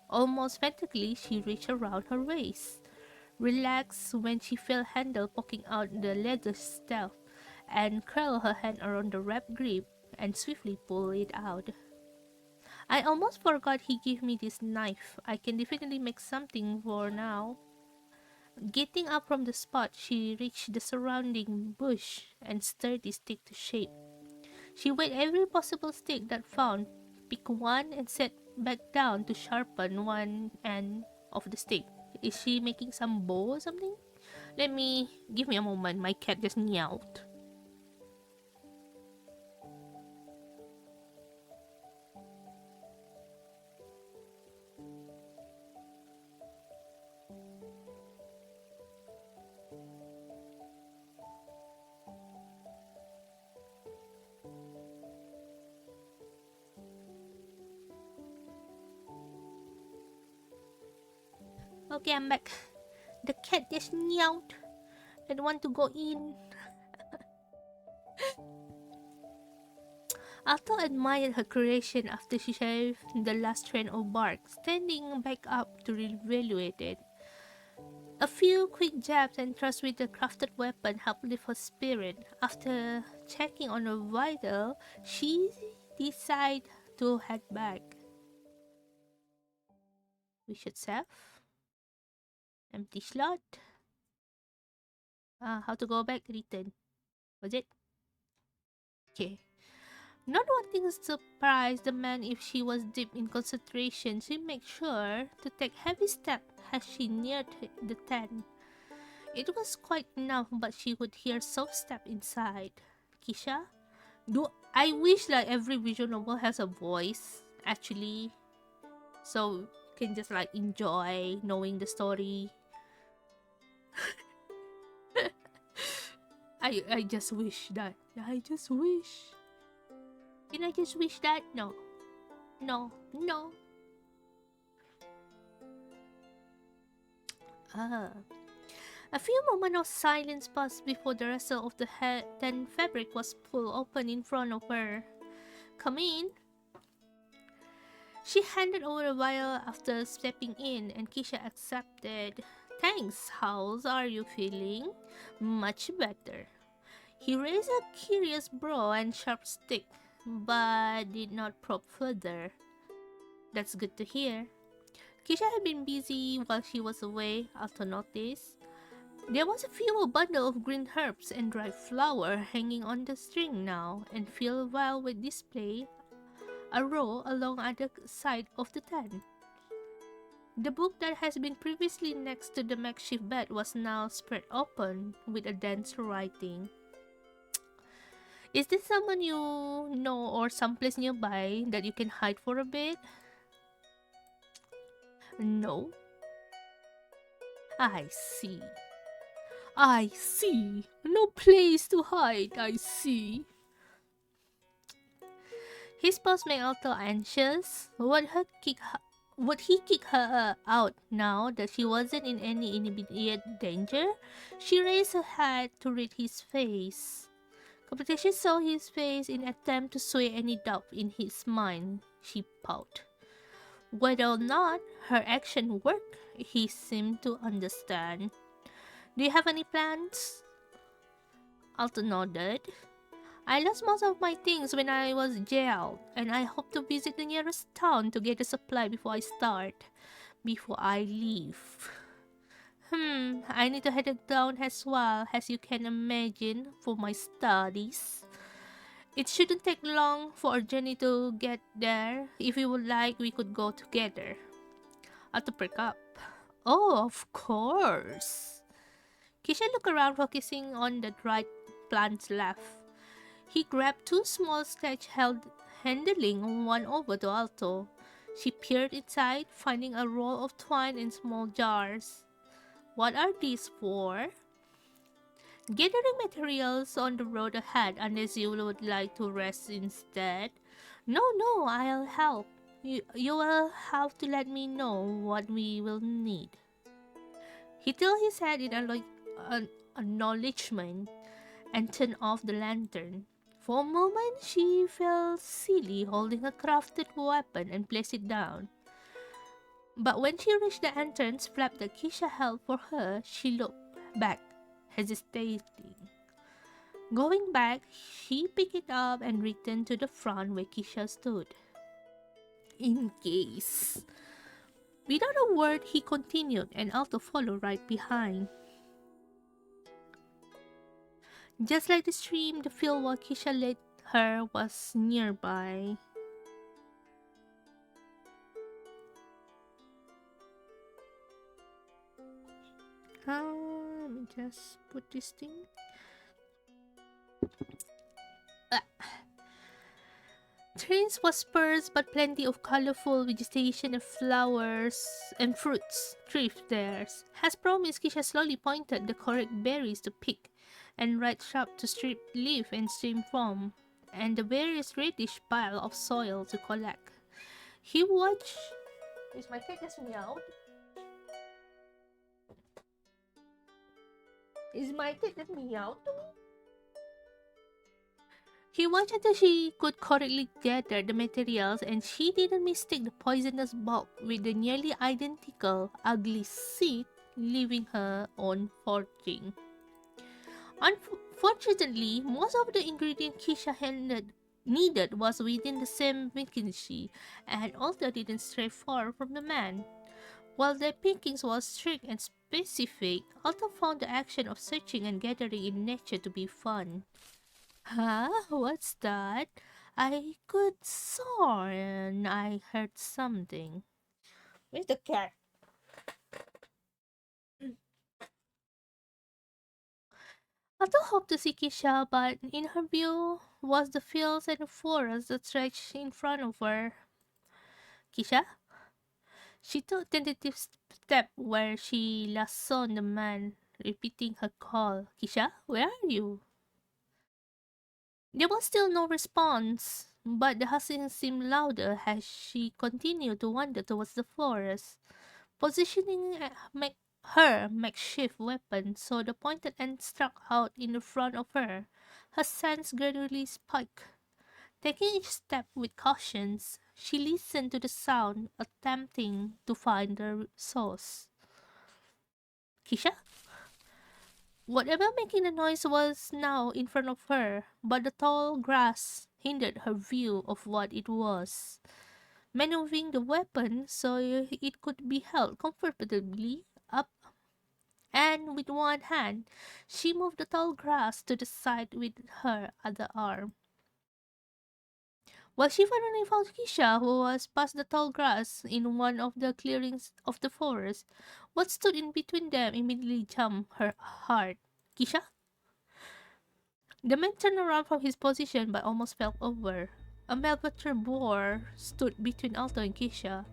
Almost frantically, she reached around her waist, relaxed when she felt handle poking out the leather stealth. and curl her hand around the wrap grip and swiftly pull it out. I almost forgot he gave me this knife. I can definitely make something for now. Getting up from the spot, she reached the surrounding bush and stirred the stick to shape. She weighed every possible stick that found, picked one and set back down to sharpen one end of the stick. Is she making some bow or something? Give me a moment. My cat just meowed. Okay, I'm back. The cat just meowed and want to go in. Alto admired her creation after she shaved the last strand of bark, standing back up to reevaluate it. A few quick jabs and thrusts with the crafted weapon helped lift her spirit. After checking on her vital, she decided to head back. We should save. Empty slot. How to go back? Return. Was it? Okay. Not wanting to surprise the man if she was deep in concentration, she made sure to take heavy steps as she neared the tent. It was quite enough, but she could hear soft steps inside. Kisha? Do I wish like every visual novel has a voice, actually, so can just like enjoy knowing the story. I just wish that. I just wish. Can I just wish that? No. No. No. A few moments of silence passed before the rustle of the tent fabric was pulled open in front of her. Come in. She handed over a vial after stepping in, and Kisha accepted. Thanks, how are you feeling? Much better. He raised a curious brow and sharp stick, but did not probe further. That's good to hear. Kisha had been busy while she was away, Alto noticed. There was a few bundle of green herbs and dried flower hanging on the string now, and filled well with display a row along either side of the tent. The book that has been previously next to the makeshift bed was now spread open with a dense writing. Is this someone you know or someplace nearby that you can hide for a bit? No. I see. I see. No place to hide, I see. His post made Alto anxious. Would he kick her out now that she wasn't in any immediate danger? She raised her head to read his face. Competition saw his face in attempt to sway any doubt in his mind. She pouted. Whether or not her action worked, he seemed to understand. Do you have any plans? Alto nodded. I lost most of my things when I was jailed, and I hope to visit the nearest town to get a supply before I leave. I need to head down as well, as you can imagine, for my studies. It shouldn't take long for our journey to get there. If you would like, we could go together. Alto perk up. Oh, of course. Kisha looked around, focusing on the dried plants left. He grabbed two small sledge handling one over to Alto. She peered inside, finding a roll of twine in small jars. What are these for? Gathering materials on the road ahead, unless you would like to rest instead. No, I'll help. You will have to let me know what we will need. He tilted his head in acknowledgement and turned off the lantern. For a moment, she felt silly holding a crafted weapon and placed it down. But when she reached the entrance flap that Kisha held for her, she looked back, hesitating. Going back, he picked it up and returned to the front where Kisha stood. In case. Without a word, he continued, and Alto followed right behind. Just like the stream, the field where Kisha led her was nearby. Let me just put this thing. Trees was sparse but plenty of colorful vegetation and flowers and fruits thrived there. As promised, Kisha slowly pointed the correct berries to pick and right shrub to strip leaf and stem from, and the various reddish pile of soil to collect. He watched. Is my cat just meowed? Is my cat just meowed to me? He watched until she could correctly gather the materials, and she didn't mistake the poisonous bulb with the nearly identical ugly seed, leaving her on foraging. Unfortunately, most of the ingredients Kisha needed was within the same vacancy, and Alta didn't stray far from the man. While their pickings was strict and specific, Alta found the action of searching and gathering in nature to be fun. Huh? What's that? I could saw and I heard something. Where's the cat? Alto hoped to see Kisha, but in her view was the fields and the forest that stretched in front of her. Kisha? She took a tentative step where she last saw the man, repeating her call. Kisha, where are you? There was still no response, but the hustling seemed louder as she continued to wander towards the forest, positioning her makeshift weapon so the pointed end struck out in the front of her. Her sense gradually spiked. Taking each step with caution, she listened to the sound, attempting to find the source. Kisha? Whatever making the noise was now in front of her, but the tall grass hindered her view of what it was. Maneuvering the weapon so it could be held comfortably up, and with one hand, she moved the tall grass to the side with her other arm. While she finally found Kisha, who was past the tall grass in one of the clearings of the forest, what stood in between them immediately jumped her heart. Kisha? The man turned around from his position but almost fell over. A Melbacher boar stood between Alto and Kisha.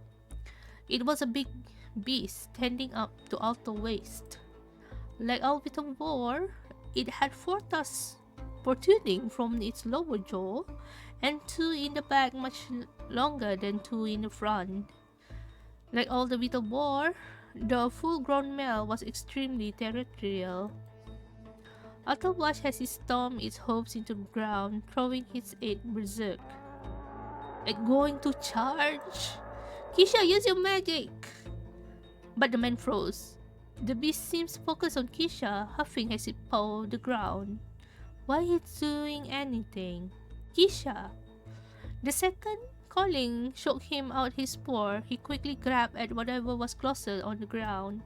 It was a big beast standing up to Alto's waist. Like Albiton boar, it had four tusks protruding from its lower jaw, and two in the back much longer than two in the front. Like all the beetle boar, the full-grown male was extremely territorial. Alto watched as he stomped its hooves into the ground, throwing his head berserk. It's going to charge! Kisha, use your magic! But the man froze. The beast seems focused on Kisha, huffing as it pawed the ground. Why is doing anything? Kisha! The second calling shook him out his spore. He quickly grabbed at whatever was closer on the ground.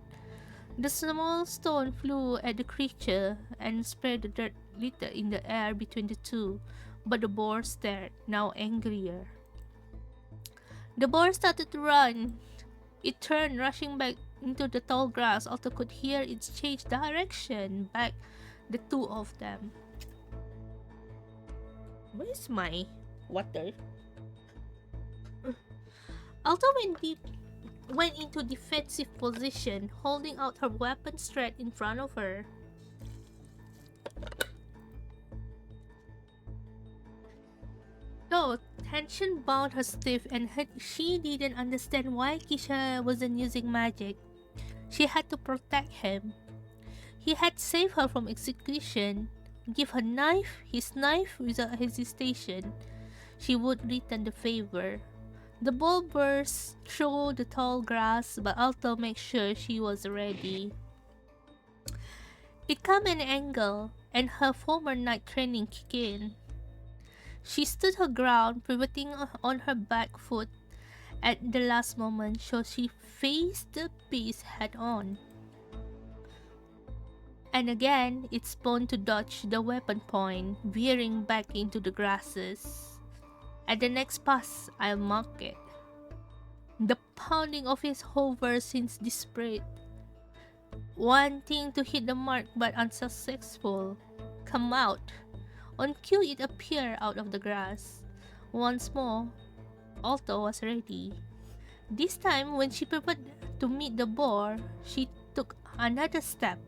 The small stone flew at the creature and spread the dirt litter in the air between the two, but the boar stared, now angrier. The boar started to run. It turned, rushing back into the tall grass. Alto could hear it change direction back the two of them. Where's my water? Alto went into defensive position, holding out her weapon straight in front of her. Though tension bound her stiff and she didn't understand why Kisha wasn't using magic. She had to protect him. He had saved her from execution. Give her his knife without hesitation. She would return the favor. The ball burst through the tall grass, but Alto made sure she was ready. It came at an angle, and her former night training kicked in. She stood her ground, pivoting on her back foot at the last moment, so she faced the beast head on. And again, it spun to dodge the weapon point, veering back into the grasses. At the next pass, I marked it. The pounding of his hover since desperate, wanting to hit the mark but unsuccessful. Come out. On cue, it appeared out of the grass. Once more, Alto was ready. This time, when she pivoted to meet the boar, she took another step,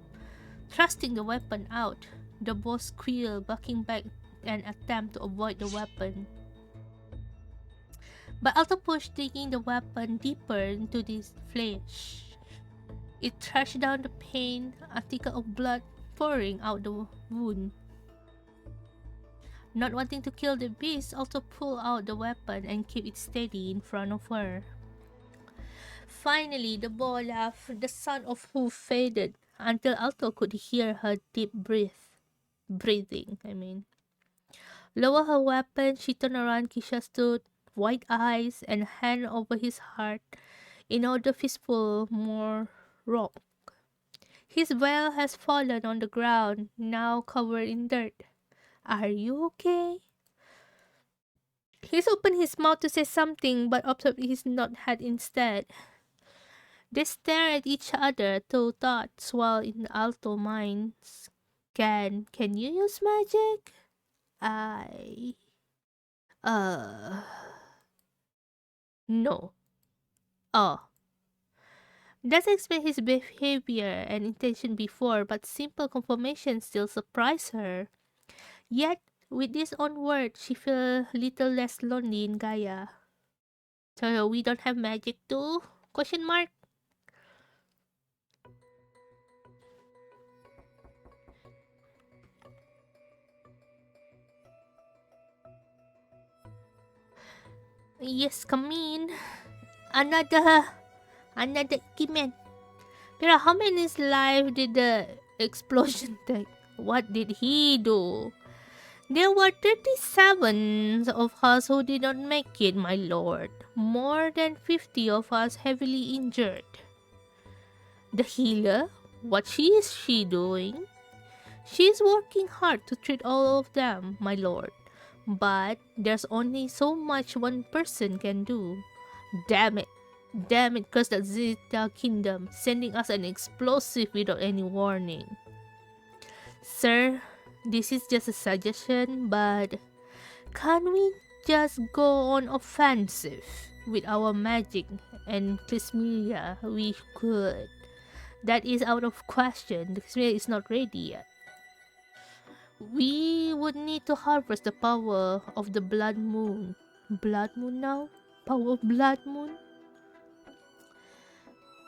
thrusting the weapon out. The boar squealed, bucking back an attempt to avoid the weapon. But Alto pushed, digging the weapon deeper into his flesh. It thrashed down the pain, a trickle of blood pouring out the wound. Not wanting to kill the beast, Alto pulled out the weapon and kept it steady in front of her. Finally, the boar laughed, the sound of who faded until Alto could hear her deep breathing. Lower her weapon, she turned around. Kisha stood, wide eyes and hand over his heart in order fistful more rock. His veil has fallen on the ground, now covered in dirt. Are you okay? He's opened his mouth to say something, but observed his not head instead. They stare at each other, two thoughts while in Alto minds. Can you use magic? I... Uh... No. Oh. Doesn't explain his behavior and intention before, but simple confirmation still surprised her. Yet, with this on word, she feels a little less lonely in Gaia. So we don't have magic too? Question mark? Yes, come in. Another Ikimen. Pero how many lives did the explosion take? What did he do? There were 37 of us who did not make it, my lord. More than 50 of us heavily injured. The healer? What is she doing? She is working hard to treat all of them, my lord. But there's only so much one person can do. Damn it. Damn it, curse the Zeta Kingdom, sending us an explosive without any warning. Sir, this is just a suggestion, but can we just go on offensive with our magic and Clismelia? We could. That is out of question. The Clismelia is not ready yet. We would need to harvest the power of the Blood Moon. Blood Moon now? Power of Blood Moon?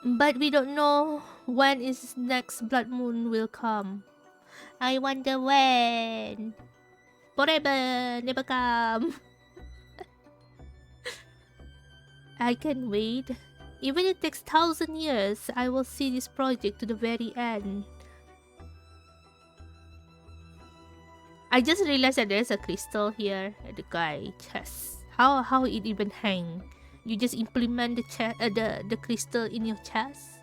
But we don't know when is next Blood Moon will come. I wonder when. Forever, never come. I can wait. Even if it takes 1,000 years, I will see this project to the very end. I just realized that there's a crystal here at the guy chest. How it even hang? You just implement the crystal in your chest?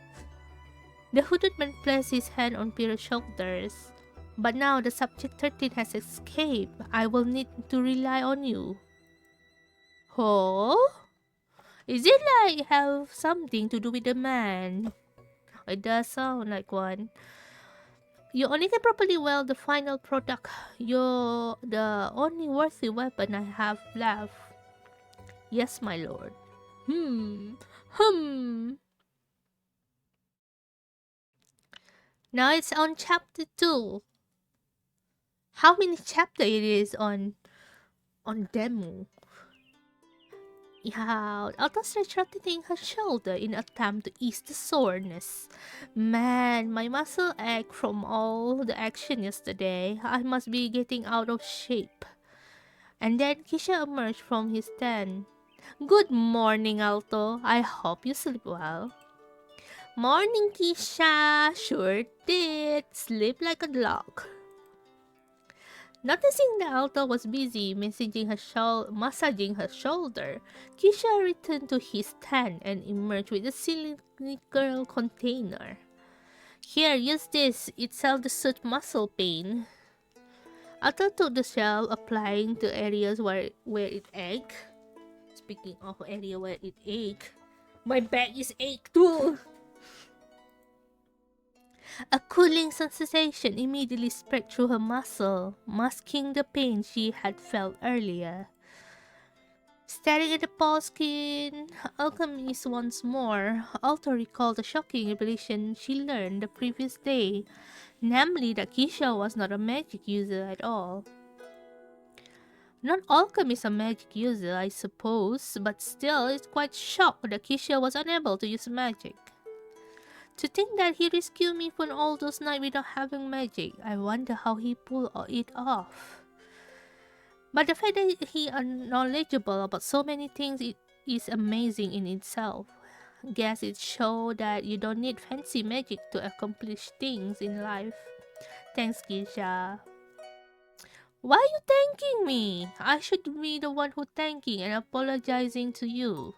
The hooded man placed his hand on Pierre's shoulders. But now the subject 13 has escaped. I will need to rely on you. Oh? Is it like have something to do with the man? It does sound like one. You only can properly weld the final product. You're the only worthy weapon I have left. Yes, my lord. Now it's on chapter 2. How many chapter it is on demo? Yeah, Alta stretched rotating her shoulder in attempt to ease the soreness. Man, my muscle ached from all the action yesterday. I must be getting out of shape. And then Kisha emerged from his tent. Good morning, Alto. I hope you sleep well. Morning, Kisha. Sure did. Sleep like a log. Noticing that Alta was busy massaging her shoulder, Kisha returned to his stand and emerged with a cylindrical container. Here, use this. It self-soothes muscle pain. Alta took the shell, applying to areas where it ached. Speaking of area where it ached, my back is ache too. A cooling sensation immediately spread through her muscle, masking the pain she had felt earlier. Staring at the pale skin alchemist once more, Alto recalled the shocking revelation she learned the previous day, namely that Kisha was not a magic user at all. Not alchemists are magic user, I suppose, but still it's quite shocked that Kisha was unable to use magic. To think that he rescued me from all those nights without having magic, I wonder how he pulled it off. But the fact that he is knowledgeable about so many things is amazing in itself. Guess it shows that you don't need fancy magic to accomplish things in life. Thanks, Kisha. Why are you thanking me? I should be the one who thanking and apologizing to you.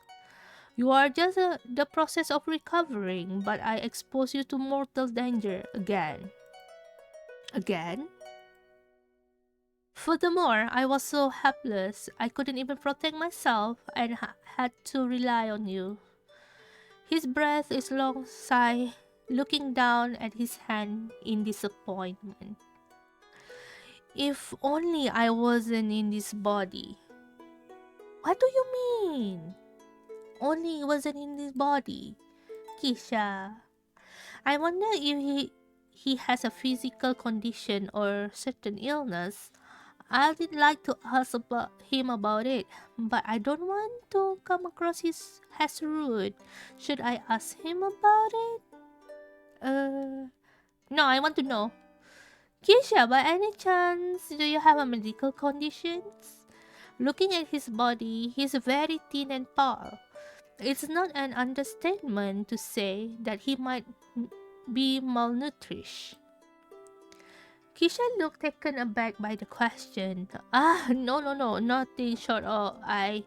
You are just the process of recovering, but I expose you to mortal danger again. Again? Furthermore, I was so helpless, I couldn't even protect myself and had to rely on you. His breath is long sigh, looking down at his hand in disappointment. If only I wasn't in this body. What do you mean? Only wasn't in this body. Kisha. I wonder if he has a physical condition or certain illness. I'd like to ask him about it, but I don't want to come across as rude. Should I ask him about it? No, I want to know. Kisha, by any chance, do you have a medical conditions? Looking at his body, he's very thin and pale. It's not an understatement to say that he might be malnourished. Kisha looked taken aback by the question. No, nothing short of I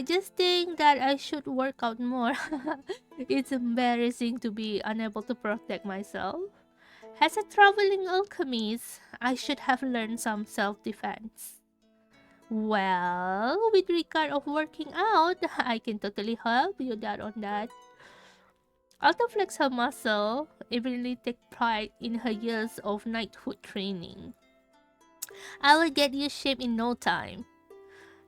just think that I should work out more. It's embarrassing to be unable to protect myself. As a traveling alchemist, I should have learned some self-defense. Well, with regard of working out, I can totally help you that on that. Alta flexed her muscle, evidently take pride in her years of knighthood training. I will get you shape in no time.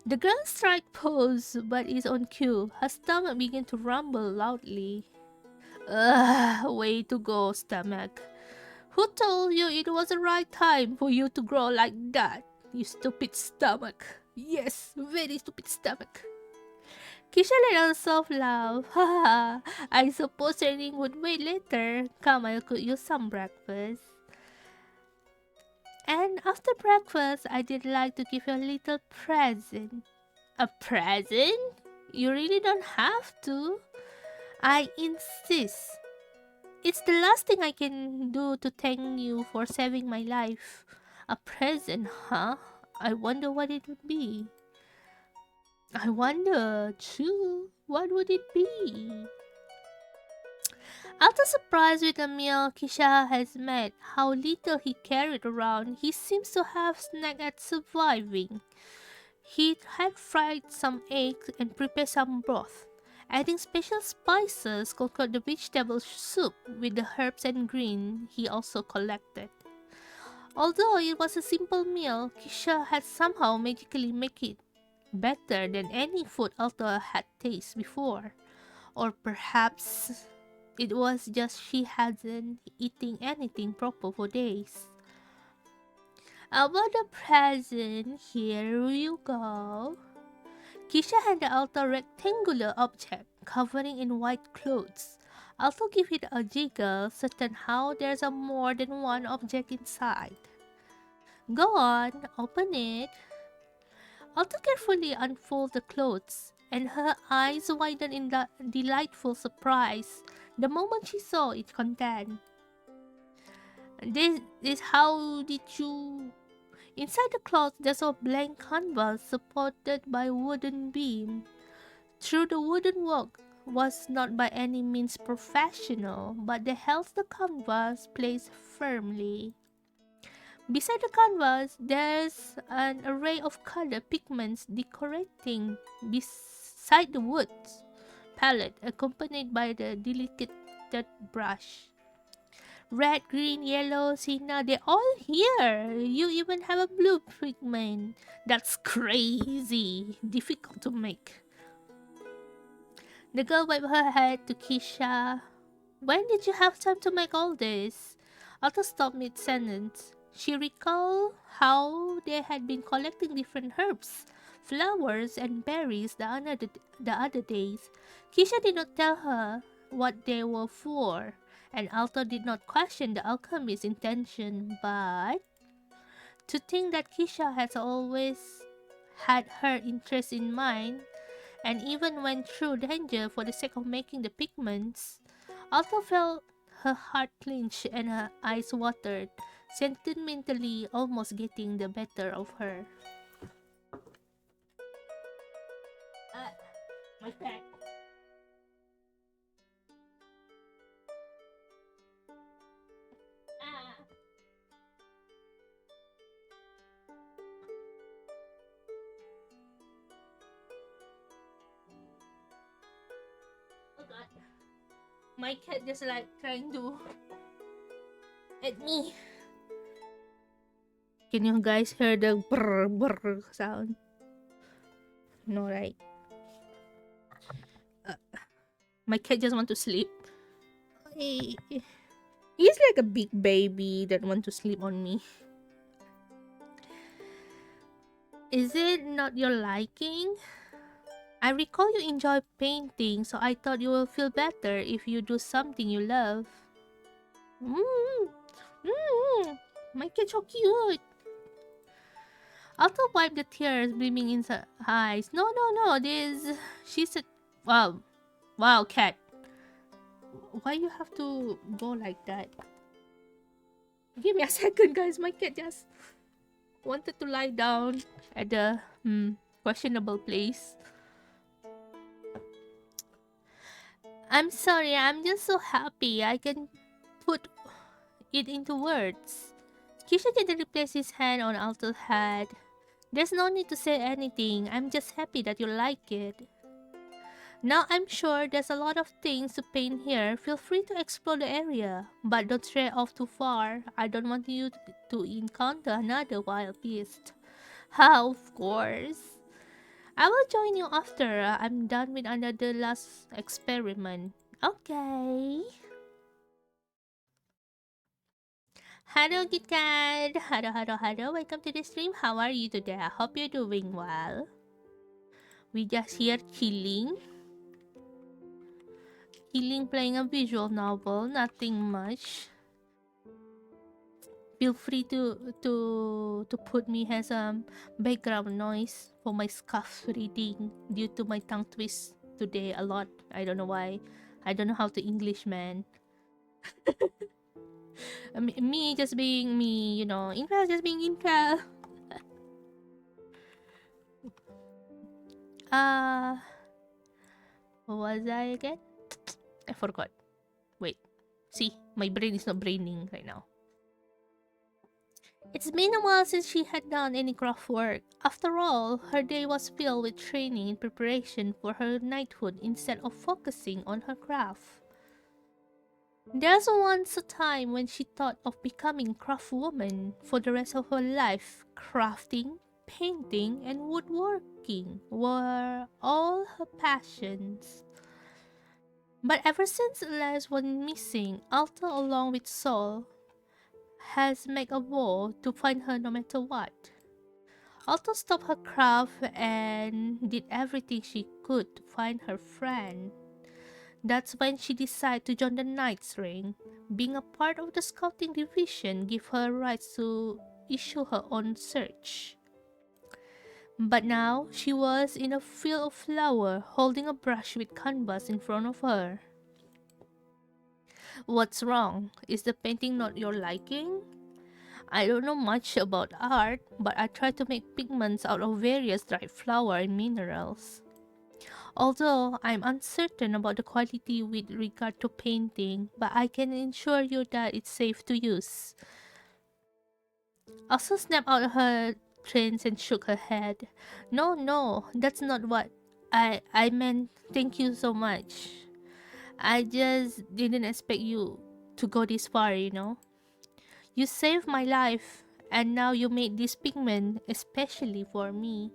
The girl strike pose, but is on cue. Her stomach began to rumble loudly. Ugh, way to go, stomach. Who told you it was the right time for you to grow like that? You stupid stomach. Yes, very stupid stomach. Kisha let out a soft laugh. Haha, I suppose training would wait later. Come, I could use some breakfast. And after breakfast, I did like to give you a little present. A present? You really don't have to. I insist. It's the last thing I can do to thank you for saving my life. A present, huh? I wonder what it would be. I wonder, too, what would it be? After surprised with the meal Kisha has made, how little he carried around, he seems to have snagged at surviving. He had fried some eggs and prepared some broth. Adding special spices, cooked the vegetable soup with the herbs and green he also collected. Although it was a simple meal, Kisha had somehow magically made it better than any food Alta had tasted before. Or perhaps it was just she hadn't eaten anything proper for days. About the present, here you go. Kisha handed Alta a rectangular object covering in white clothes. Alta gave it a jiggle, certain how there's a more than one object inside. Go on, open it. Alta carefully unfolded the clothes, and her eyes widened in delightful surprise the moment she saw its content. This is how did you... Inside the cloth, there's a blank canvas supported by a wooden beam. Through the wooden work was not by any means professional, but they held the canvas placed firmly. Beside the canvas, there's an array of color pigments decorating beside the wood palette, accompanied by the delicate brush. Red, green, yellow, sienna, they're all here. You even have a blue pigment. That's crazy. Difficult to make. The girl waved her head to Keisha. When did you have time to make all this? Otto stopped mid-sentence. She recalled how they had been collecting different herbs, flowers, and berries the other days. Keisha did not tell her what they were for, and Alto did not question the alchemist's intention, but to think that Keisha has always had her interest in mind and even went through danger for the sake of making the pigments, Alto felt her heart clench and her eyes watered, sentimentally almost getting the better of her. My back. Ah. Oh god. My cat just like trying to at me. Can you guys hear the brr brr sound? No, right? My cat just want to sleep. He's like a big baby that want to sleep on me. Is it not your liking? I recall you enjoy painting, so I thought you will feel better if you do something you love. Mm, my cat so cute. Alto wiped the tears beaming in her eyes. No, this... She said, wow, cat. Why you have to go like that? Give me a second, guys. My cat just wanted to lie down at the questionable place. I'm sorry, I'm just so happy I can put it into words. Kisha didn't replace his hand on Alto's head. There's no need to say anything, I'm just happy that you like it. Now I'm sure there's a lot of things to paint here. Feel free to explore the area, but don't stray off too far. I don't want you to encounter another wild beast. How, of course. I will join you after I'm done with another last experiment. Okay. Hello, KitKat. Hello. Welcome to the stream. How are you today? I hope you're doing well. We just here chilling. Playing a visual novel. Nothing much. Feel free to put me as background noise for my scuff reading due to my tongue twist today a lot. I don't know why. I don't know how to English, man. Me just being me, you know. Intel just being Intel. What was I again? I forgot. Wait. See, my brain is not braining right now. It's been a while since she had done any craft work. After all, her day was filled with training in preparation for her knighthood instead of focusing on her craft. There's once a time when she thought of becoming craft woman for the rest of her life. Crafting, painting, and woodworking were all her passions. But ever since Elias went missing, Alta along with Sol has made a vow to find her no matter what. Alta stopped her craft and did everything she could to find her friend. That's when she decided to join the Knight's Ring. Being a part of the scouting division gave her rights to issue her own search. But now she was in a field of flower, holding a brush with canvas in front of her. What's wrong? Is the painting not your liking? I don't know much about art, but I try to make pigments out of various dried flower and minerals. Although I'm uncertain about the quality with regard to painting, but I can assure you that it's safe to use. Also snapped out her trains and shook her head. No, no, that's not what I meant. Thank you so much. I just didn't expect you to go this far, you know. You saved my life, and now you made this pigment especially for me.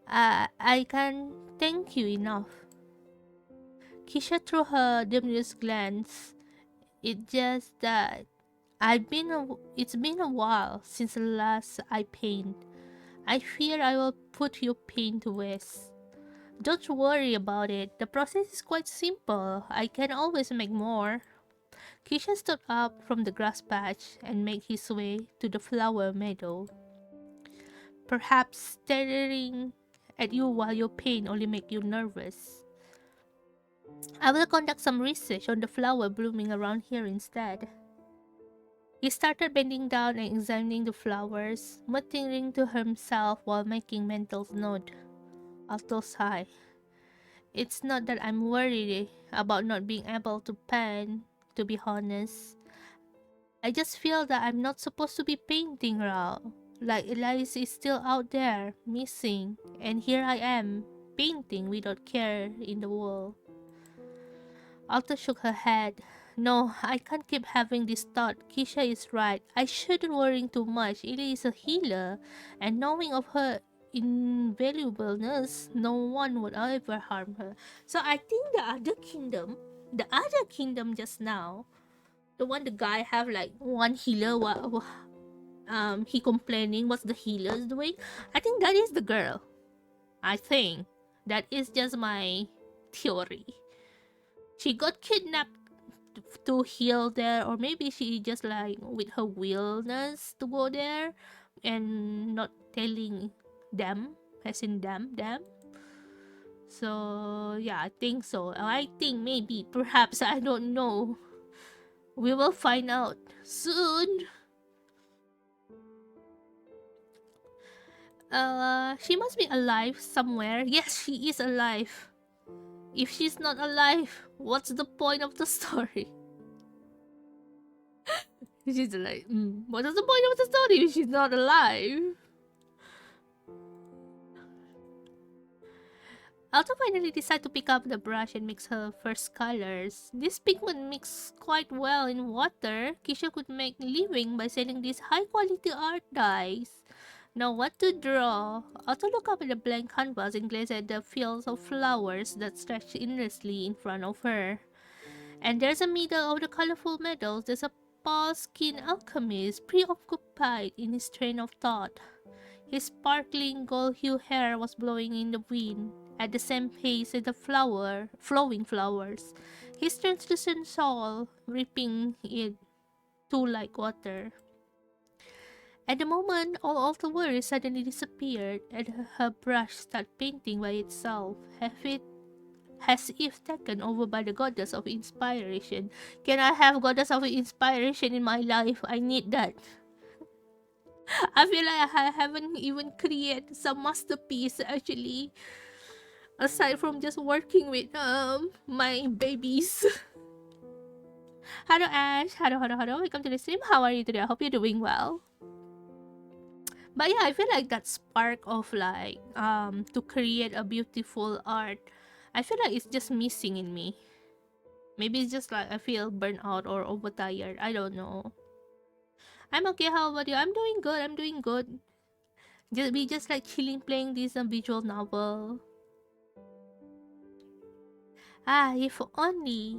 I can't thank you enough. Kisha threw her dubious glance. It just that it's been a while since the last I paint. I fear I will put your pain to waste. Don't worry about it. The process is quite simple. I can always make more. Kisha stood up from the grass patch and made his way to the flower meadow. Perhaps staring at you while you paint only make you nervous. I will conduct some research on the flower blooming around here instead. He started bending down and examining the flowers, muttering to himself while making mental note. Alto sigh. It's not that I'm worried about not being able to paint, to be honest. I just feel that I'm not supposed to be painting raw. Like Elias is still out there, missing, and here I am, painting without care in the world. Alta shook her head. No, I can't keep having this thought. Kisha is right. I shouldn't worry too much. Ili is a healer, and knowing of her invaluableness, no one would ever harm her. So I think the other kingdom just now, the one the guy have like one healer, he complaining what's the healers doing. I think that is the girl. I think that is just my theory. She got kidnapped to heal there, or maybe she just like with her willness to go there and not telling them, as in them. So yeah, I think so. I think maybe, perhaps, I don't know. We will find out soon. She must be alive somewhere. Yes, she is alive. If she's not alive, what's the point of the story? She's like, what is the point of the story if she's not alive? Alto finally decided to pick up the brush and mix her first colors. This pigment mixed quite well in water. Kisha could make living by selling these high-quality art dyes. Now what to draw? Alto looked up at the blank canvas and gazed at the fields of flowers that stretched endlessly in front of her. And there's a middle of the colorful meadows. There's a pale-skinned alchemist preoccupied in his train of thought. His sparkling gold-hued hair was blowing in the wind at the same pace as the flowing flowers. His translucent soul ripping it too like water. At the moment, all of the worries suddenly disappeared, and her brush started painting by itself, as if taken over by the goddess of inspiration. Can I have goddess of inspiration in my life? I need that. I feel like I haven't even created some masterpiece actually, aside from just working with my babies. Hello Ash, hello. Welcome to the stream. How are you today? I hope you're doing well. But yeah, I feel like that spark of like to create a beautiful art, I feel like it's just missing in me. Maybe it's just like I feel burnt out or overtired. I don't know. I'm okay. How about you? I'm doing good. I'm doing good. Just like chilling, playing this visual novel. Ah, if only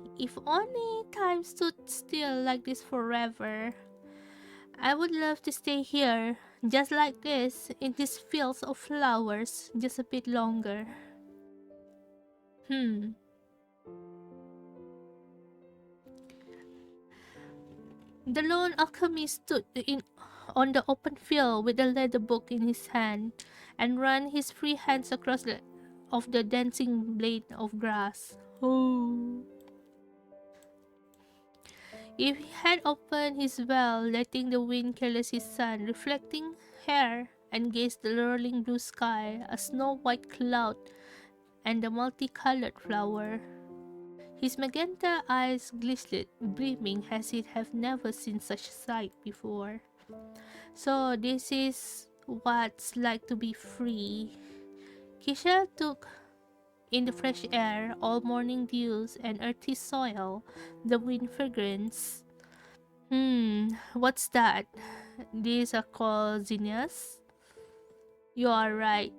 time stood still like this forever. I would love to stay here, just like this, in these fields of flowers, just a bit longer. Hmm. The lone alchemist stood on the open field with the leather book in his hand, and ran his free hands across the dancing blade of grass. Oh. If he had opened his well, letting the wind caress his sun, reflecting hair, and gazed the lurling blue sky, a snow-white cloud, and a multicolored flower, his magenta eyes glistened, beaming as he had never seen such a sight before. So this is what's like to be free. Kisha took in the fresh air, all morning dews and earthy soil, the wind fragrance. What's that? These are called zinnias? You are right.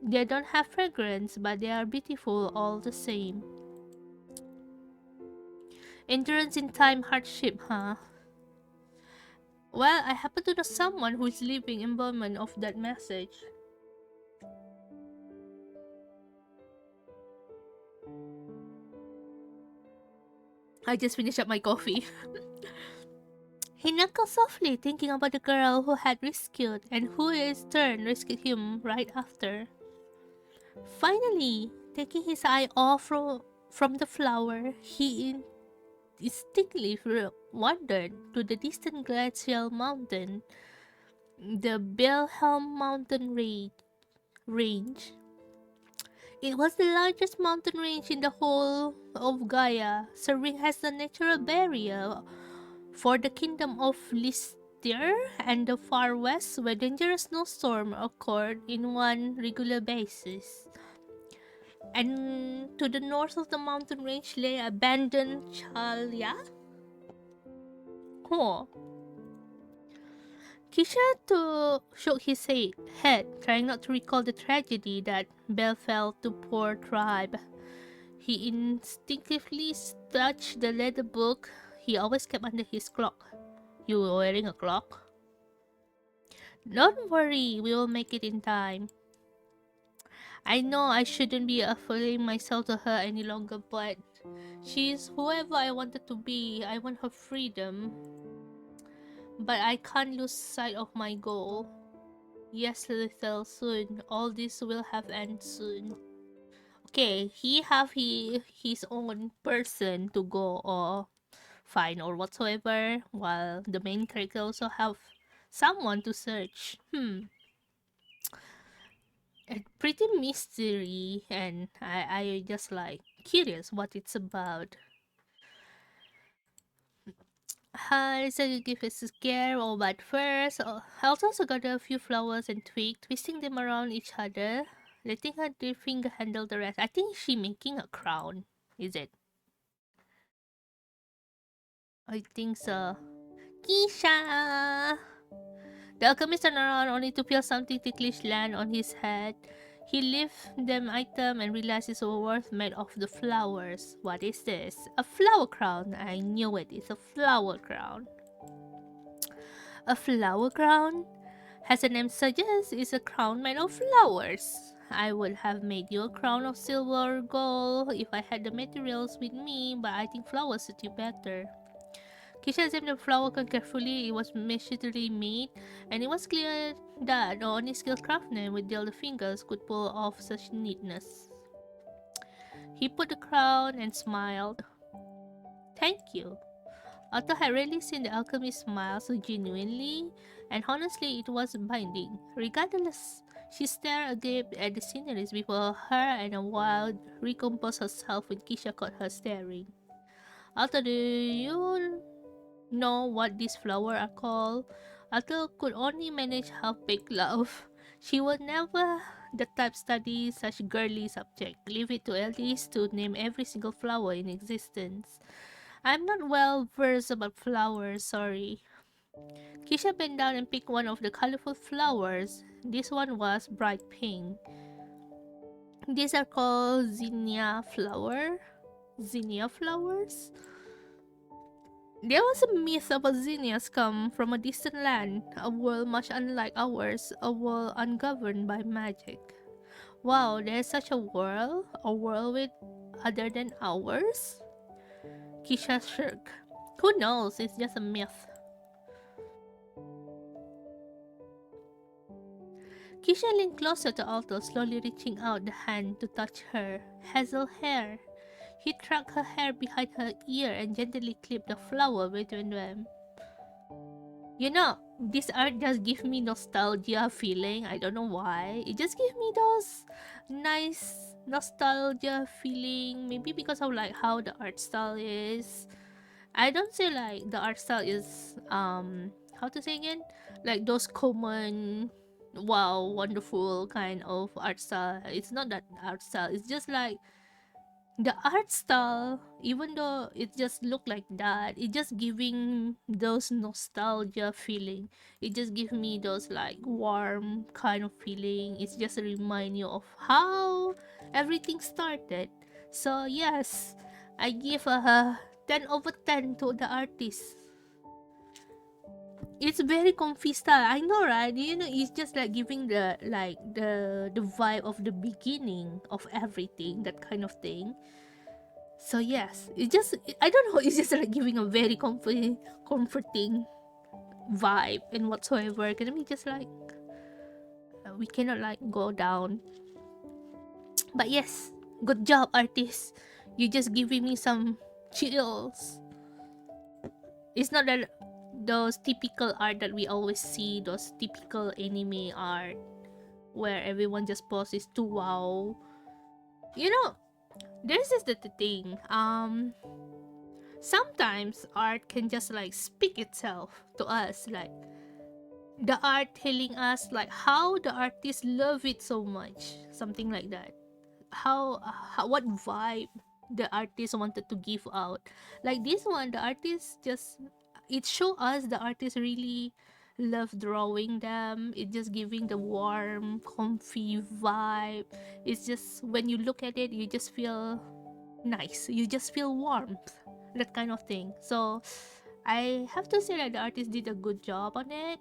They don't have fragrance, but they are beautiful all the same. Endurance in time hardship, huh? Well, I happen to know someone who is living embodiment of that message. I just finished up my coffee. He knuckled softly, thinking about the girl who had rescued and who in turn rescued him right after. Finally, taking his eye off from the flower, he instinctively wandered to the distant glacial mountain, the Belhelm Mountain range. It was the largest mountain range in the whole of Gaia, serving as the natural barrier for the kingdom of Lister and the far west, where dangerous snowstorms occurred in one regular basis. And to the north of the mountain range lay abandoned Chalya. Oh, shook his head, trying not to recall the tragedy that befell the poor tribe. He instinctively touched the leather book he always kept under his cloak. You were wearing a cloak? Don't worry, we will make it in time. I know I shouldn't be affiliating myself to her any longer, but she's whoever I wanted to be. I want her freedom. But I can't lose sight of my goal. Yes, little soon. All this will have end soon. Okay, he have his own person to go or find or whatsoever, while the main character also have someone to search. A pretty mystery, and I just like curious what it's about. Lisa give us a scare, oh, but first, I also got a few flowers and twigs, twisting them around each other, letting her dear finger handle the rest. I think she making a crown, is it? I think so. Kisha! The alchemist turned around only to feel something ticklish land on his head. He lifted them item and realized it was worth made of the flowers. What is this? A flower crown. I knew it. It's a flower crown. A flower crown? As the name suggests, it's a crown made of flowers. I would have made you a crown of silver or gold if I had the materials with me, but I think flowers suit you better. Kisha examined the flower crown carefully. It was machically made, and it was clear that only skilled craftsmen with delicate fingers could pull off such neatness. He put the crown and smiled. Thank you. Otto had rarely seen the alchemist smile so genuinely, and honestly, it was binding. Regardless, she stared agape at the sceneries before her and a while recomposed herself when Kisha caught her staring. Otto, do you know what these flowers are called? Otto could only manage half-baked love. She would never the type study such girly subject. Leave it to Elise to name every single flower in existence. I'm not well versed about flowers, sorry. Kisha bent down and picked one of the colorful flowers. This one was bright pink. These are called zinnia flower. Zinnia flowers? There was a myth about zinnias come from a distant land, a world much unlike ours, a world ungoverned by magic. Wow, there's such a world? A world with other than ours? Kisha shrugged. Who knows? It's just a myth. Kisha leaned closer to Alto, slowly reaching out the hand to touch her hazel hair. He tucked her hair behind her ear and gently clipped the flower between them. You know, this art just gives me nostalgia feeling. I don't know why. It just gives me those nice nostalgia feeling. Maybe because of like how the art style is. I don't say like the art style is how to say again? Like those common wow wonderful kind of art style. It's not that art style. It's just like the art style, even though it just look like that, it just giving those nostalgia feeling. It just give me those like warm kind of feeling. It's just remind you of how everything started. So yes, I give a 10 over 10 to the artist. It's very comfy style. I know, right? You know, it's just like giving the like the vibe of the beginning of everything, that kind of thing. So yes, I don't know, it's just like giving a very comforting vibe and whatsoever. Can we just like we cannot like go down. But yes, good job, artist. You just giving me some chills. It's not that those typical art that we always see, those typical anime art where everyone just poses to wow. You know, this is the thing. Sometimes art can just like speak itself to us, like the art telling us like how the artist love it so much, something like that. How what vibe the artist wanted to give out. Like this one, the artist just it show us the artist really love drawing them. It just giving the warm comfy vibe. It's just when you look at it, you just feel nice, you just feel warmth, that kind of thing. So I have to say that the artist did a good job on it,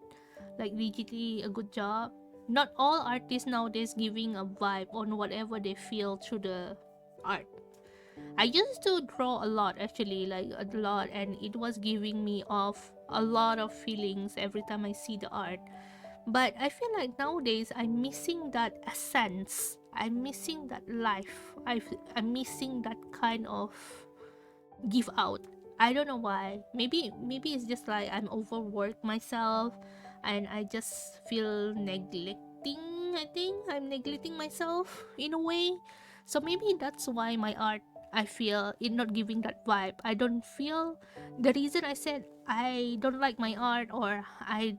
like legitly a good job. Not all artists nowadays giving a vibe on whatever they feel through the art. I used to draw a lot, actually, like a lot, and it was giving me off a lot of feelings every time I see the art. But I feel like nowadays I'm missing that essence. I'm missing that life. I'm missing that kind of give out. I don't know why. Maybe it's just like I'm overworked myself and I just feel neglecting. I think I'm neglecting myself in a way. So maybe that's why my art, I feel it not giving that vibe. I don't feel the reason I said I don't like my art, or I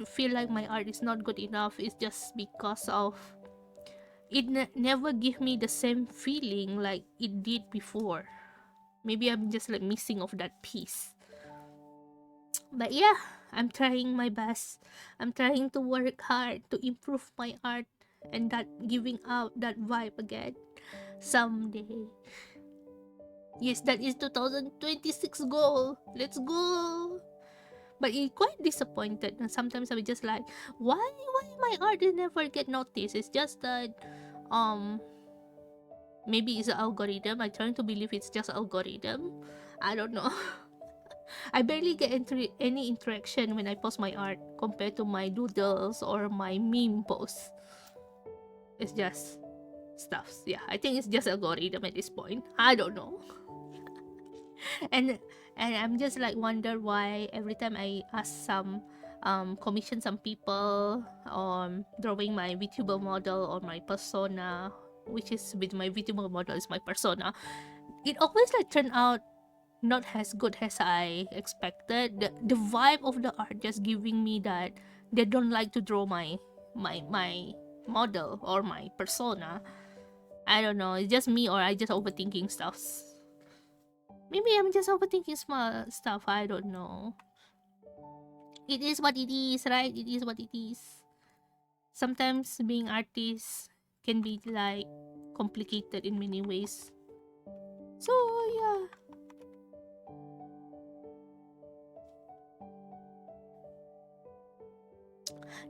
feel like my art is not good enough, is just because of it never give me the same feeling like it did before. Maybe I'm just like missing of that piece. But yeah, I'm trying my best. I'm trying to work hard to improve my art and that giving out that vibe again someday. Yes, that is 2026 goal. Let's go. But it's quite disappointed. And sometimes I'm just like, why my art is never get noticed? It's just that maybe it's an algorithm. I'm trying to believe it's just algorithm. I don't know. I barely get any interaction when I post my art compared to my doodles or my meme posts. It's just stuffs. Yeah, I think it's just algorithm at this point. I don't know. and and I'm just like wonder why every time I ask some commission some people on drawing my VTuber model or my persona, which is with my VTuber model is my persona, it always like turn out not as good as I expected. The vibe of the art just giving me that they don't like to draw my model or my persona. I don't know. It's just me, or I just overthinking stuffs. Maybe I'm just overthinking small stuff. I don't know. It is what it is, right? It is what it is. Sometimes being artist can be like complicated in many ways. So yeah.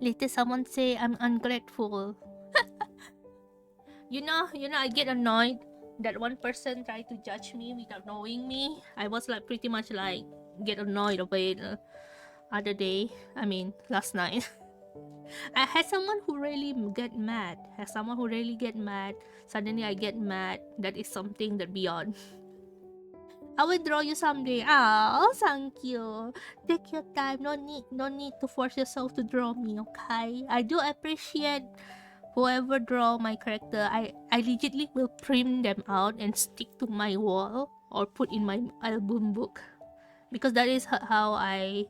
Later someone say I'm ungrateful. I get annoyed that one person tried to judge me without knowing me. I was like pretty much like get annoyed of it other day. I mean last night. I had someone who really get mad. Has someone who really get mad. Suddenly I get mad. That is something that beyond. I will draw you someday. Oh, thank you. Take your time. No need to force yourself to draw me, okay? I do appreciate whoever draw my character. I legitimately will print them out and stick to my wall or put in my album book, because that is how I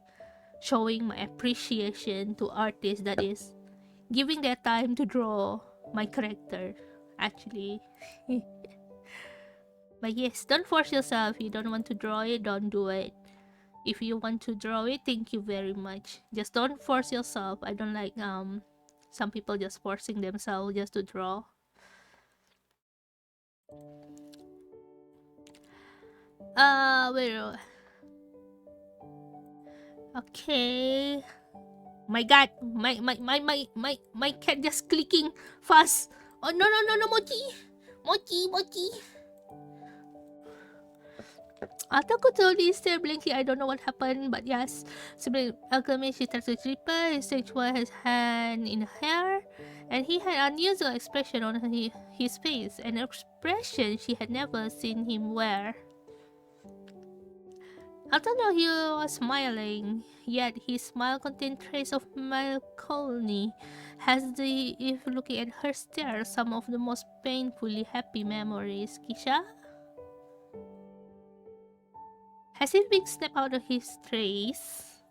showing my appreciation to artists that is giving their time to draw my character, actually. But yes, don't force yourself. If you don't want to draw it, don't do it. If you want to draw it, thank you very much. Just don't force yourself. I don't like some people just forcing themselves just to draw. Where? Okay. My god, my cat just clicking fast. Oh no, Mochi. Mochi. After Kutuli is still blinking, I don't know what happened, but yes. Sibling alchemist, she touched the Reaper, his sexual his hand in her hair, and he had unusual expression on his face, an expression she had never seen him wear. Although he was smiling, yet his smile contained traces of melancholy, as if looking at her stare some of the most painfully happy memories. Kisha? Has he been snapped out of his trace?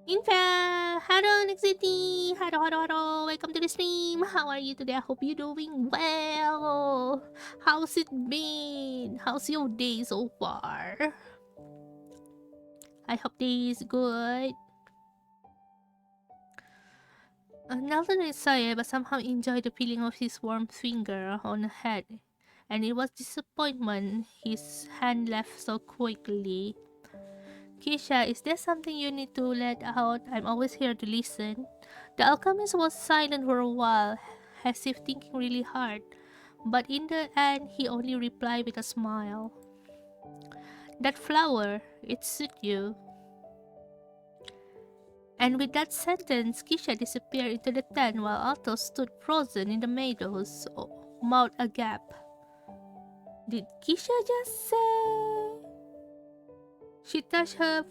Infa! Hello, Nexity! Hello! Welcome to the stream! How are you today? I hope you're doing well! How's it been? How's your day so far? I hope day is good. Nelson is sorry, but somehow enjoyed the feeling of his warm finger on her head, and it was disappointment his hand left so quickly. Kisha, is there something you need to let out? I'm always here to listen. The alchemist was silent for a while, as if thinking really hard, but in the end he only replied with a smile. That flower, it suits you. And with that sentence, Kisha disappeared into the tent while Alto stood frozen in the meadows, mouth agape. Did Kisha just say? She touched her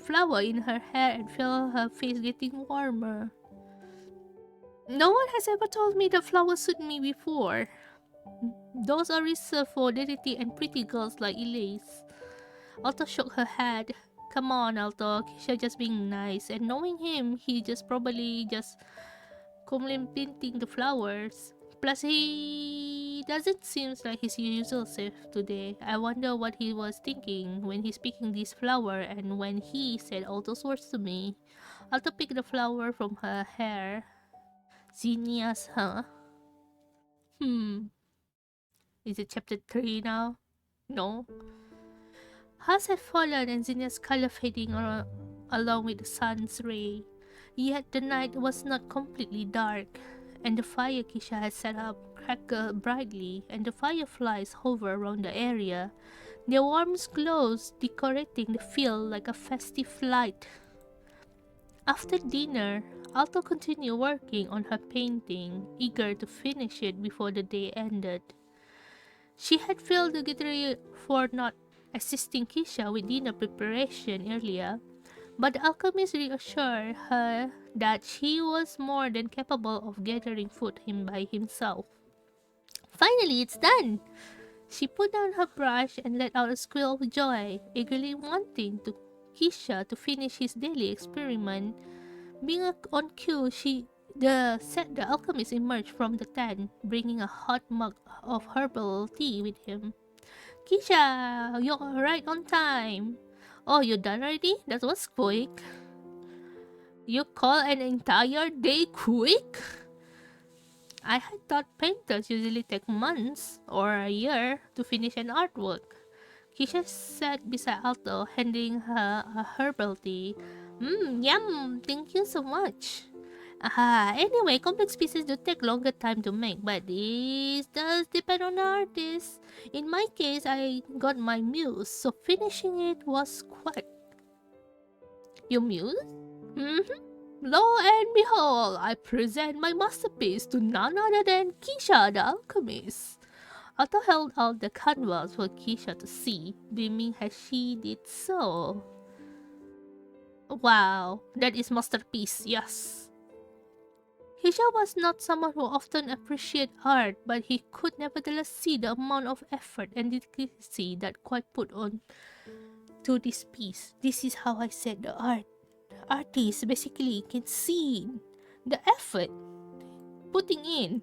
flower in her hair and felt her face getting warmer. No one has ever told me the flowers suit me before. Those are reserved for deity and pretty girls like Elise. Alto shook her head. Come on, Alto. Kisha just being nice. And knowing him, he just probably just complimenting the flowers. Plus, he doesn't seem like his usual self today. I wonder what he was thinking when he's picking this flower and when he said all those words to me. Alto picked the flower from her hair. Zinnias, huh? Is it chapter 3 now? No. House had fallen and Zinnia's color fading along with the sun's ray. Yet the night was not completely dark, and the fire Kisha had set up crackled brightly, and the fireflies hovered around the area, their warm glows decorating the field like a festive light. After dinner, Alto continued working on her painting, eager to finish it before the day ended. She had felt guilty for not assisting Kisha with dinner preparation earlier, but the alchemist reassured her that she was more than capable of gathering food by himself. Finally, it's done! She put down her brush and let out a squeal of joy, eagerly wanting Kisha to finish his daily experiment. Being on cue, the alchemist emerged from the tent, bringing a hot mug of herbal tea with him. Kisha, you're right on time. Oh, you done already? That was quick. You call an entire day quick? I had thought painters usually take months or a year to finish an artwork. Kisha sat beside Alto, handing her a herbal tea. Yum, thank you so much. Anyway, complex pieces do take longer time to make, but this does depend on the artist. In my case, I got my muse, so finishing it was quite... Your muse? Lo and behold, I present my masterpiece to none other than Keisha the alchemist. Otto held out the canvas for Keisha to see, beaming as she did so. Wow, that is masterpiece, yes. Keisha was not someone who often appreciated art, but he could nevertheless see the amount of effort and dedication that quite put on to this piece. This is how I said the artist basically can see the effort putting in.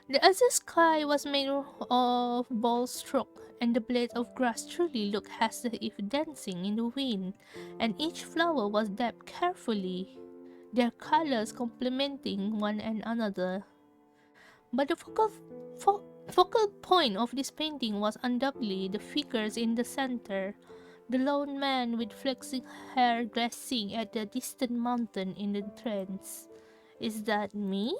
The azure sky was made of ball stroke, and the blades of grass truly looked as if dancing in the wind, and each flower was decked carefully, their colors complementing one another. But the focal point of this painting was undoubtedly the figures in the center, the lone man with flexing hair gazing at the distant mountain in the trance. Is that me?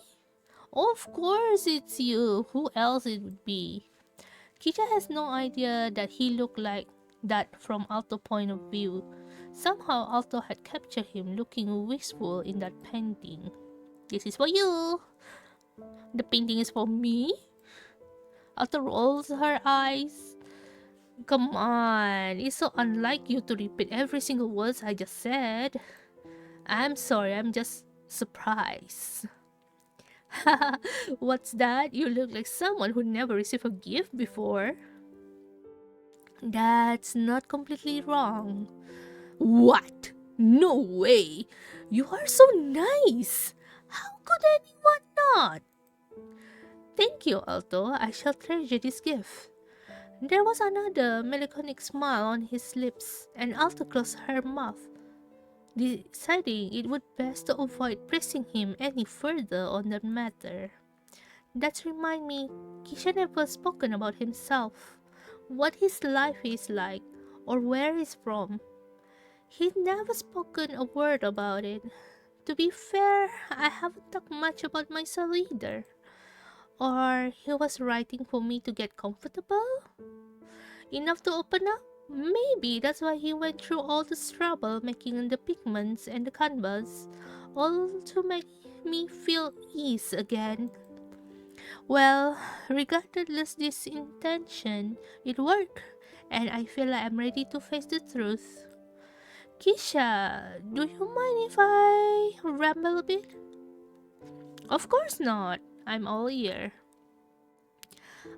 Of course it's you. Who else it would be? Kisha has no idea that he looked like that from Alto's point of view. Somehow Alto had captured him looking wistful in that painting. This is for you. The painting is for me? Alto rolls her eyes. Come on, it's so unlike you to repeat every single word I just said. I'm sorry, I'm just surprised. What's that? You look like someone who never received a gift before. That's not completely wrong. What? No way! You are so nice! How could anyone not? Thank you, Alto. I shall treasure this gift. There was another melancholic smile on his lips, and Alto closed her mouth, deciding it would best to avoid pressing him any further on the matter. That reminds me, Kisha never spoken about himself, what his life is like, or where he's from. He'd never spoken a word about it. To be fair, I haven't talked much about myself either. Or he was writing for me to get comfortable? Enough to open up? Maybe that's why he went through all this trouble making the pigments and the canvas, all to make me feel ease again. Well, regardless this intention, it worked, and I feel like I'm ready to face the truth. Kisha, do you mind if I ramble a bit? Of course not. I'm all ear.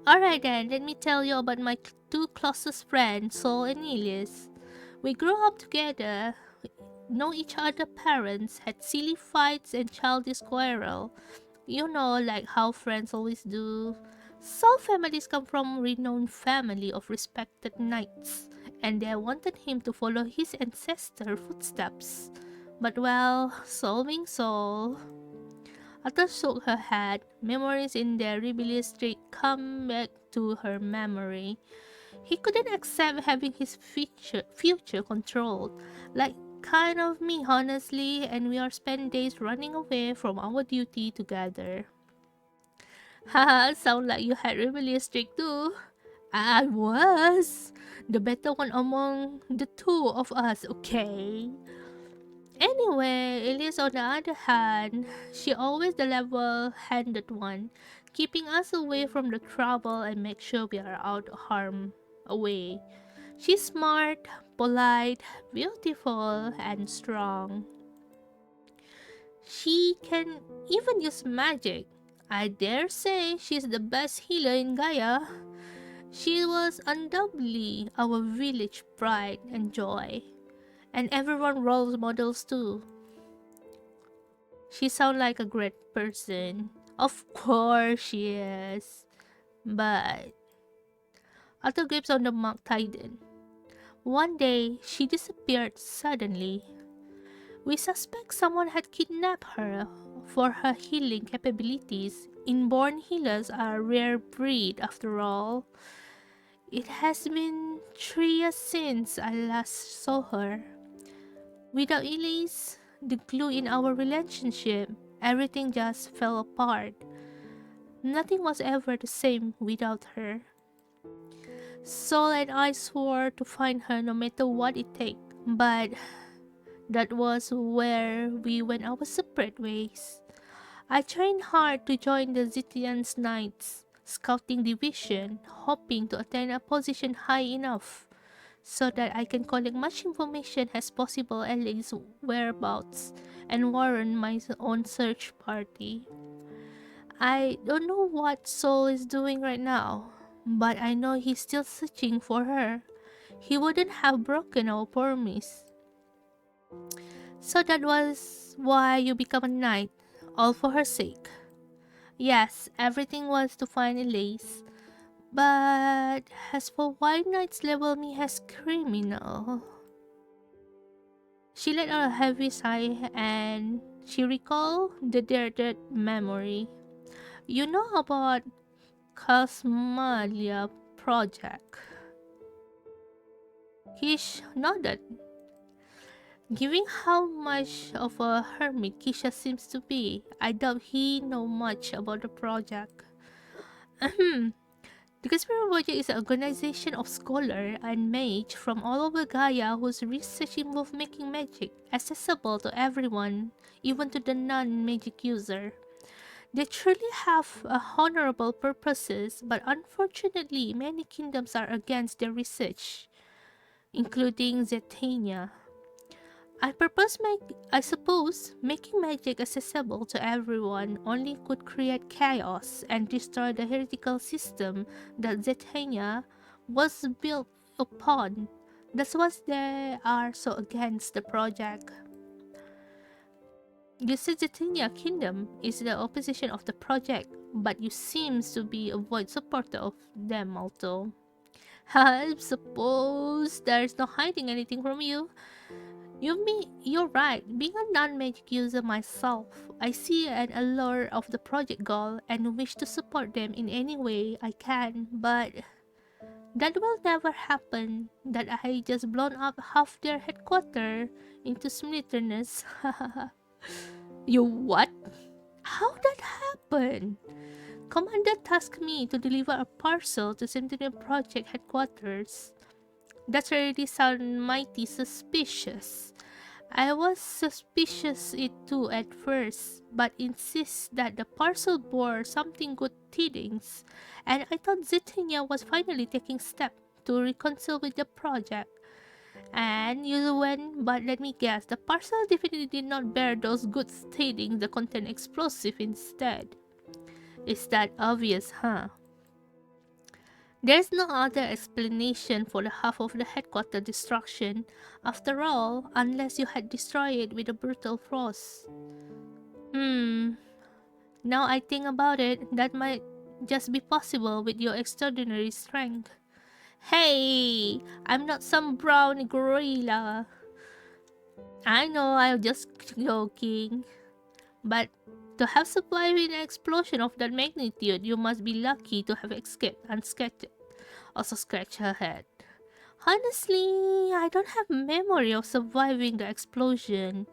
Alright then, let me tell you about my two closest friends, Sol and Elias. We grew up together, know each other parents, had silly fights and childish quarrel. You know, like how friends always do. Sol families come from renowned family of respected knights, and they wanted him to follow his ancestor footsteps. But well, Sol being Sol, Atta shook her head. Memories in their rebellious streak come back to her memory. He couldn't accept having his future controlled. Like kind of me, honestly, and we are spent days running away from our duty together. Haha, sound like you had rebellious streak too. I was the better one among the two of us, okay? Anyway, Elise on the other hand, she always the level-handed one, keeping us away from the trouble and make sure we are out of harm away. She's smart, polite, beautiful, and strong. She can even use magic. I dare say she's the best healer in Gaia. She was undoubtedly our village pride and joy. And everyone roles models too. She sounds like a great person. Of course she is. But Otto grips on the monk tightened. One day, she disappeared suddenly. We suspect someone had kidnapped her for her healing capabilities. Inborn healers are a rare breed after all. It has been 3 years since I last saw her. Without Elise, the glue in our relationship, everything just fell apart. Nothing was ever the same without her. Sol and I swore to find her no matter what it takes, but that was where we went our separate ways. I trained hard to join the Zitian's Knights Scouting Division, hoping to attain a position high enough so that I can collect much information as possible at Ellie's whereabouts and warrant my own search party. I don't know what Sol is doing right now, but I know he's still searching for her. He wouldn't have broken our promise. So that was why you become a knight, all for her sake. Yes, everything was to find Elise. But as for why knights label me as criminal, she let out a heavy sigh and she recalled the dreaded memory. You know about Cosmalia project. Kish nodded. Given how much of a hermit Kisha seems to be, I doubt he know much about the project. Ahem. The Conspiracy Project is an organization of scholars and mages from all over Gaia whose research involves making magic accessible to everyone, even to the non-magic user. They truly have honorable purposes, but unfortunately many kingdoms are against their research, including Zetania. I suppose making magic accessible to everyone only could create chaos and destroy the heretical system that Zetania was built upon. That's why they are so against the project. You said Zetania Kingdom is the opposition of the project, but you seem to be a void supporter of them also. I suppose there's no hiding anything from you. You're right. Being a non-magic user myself, I see an allure of the project goal and wish to support them in any way I can, but that will never happen. That I just blown up half their headquarters into smithereens. You what? How that happen? Commander tasked me to deliver a parcel to Sentinel Project headquarters. That already sound mighty suspicious. I was suspicious it too at first, but insist that the parcel bore something good tidings, and I thought Zitinia was finally taking steps to reconcile with the project. And you went, but let me guess, the parcel definitely did not bear those good tidings that contain explosive instead. Is that obvious, huh? There's no other explanation for the half of the headquarters destruction, after all, unless you had destroyed it with a brutal frost. Hmm, now I think about it, that might just be possible with your extraordinary strength. Hey, I'm not some brown gorilla. I know, I'm just joking. But to have survived an explosion of that magnitude, you must be lucky to have escaped unscathed. Also scratch her head. Honestly, I don't have memory of surviving the explosion.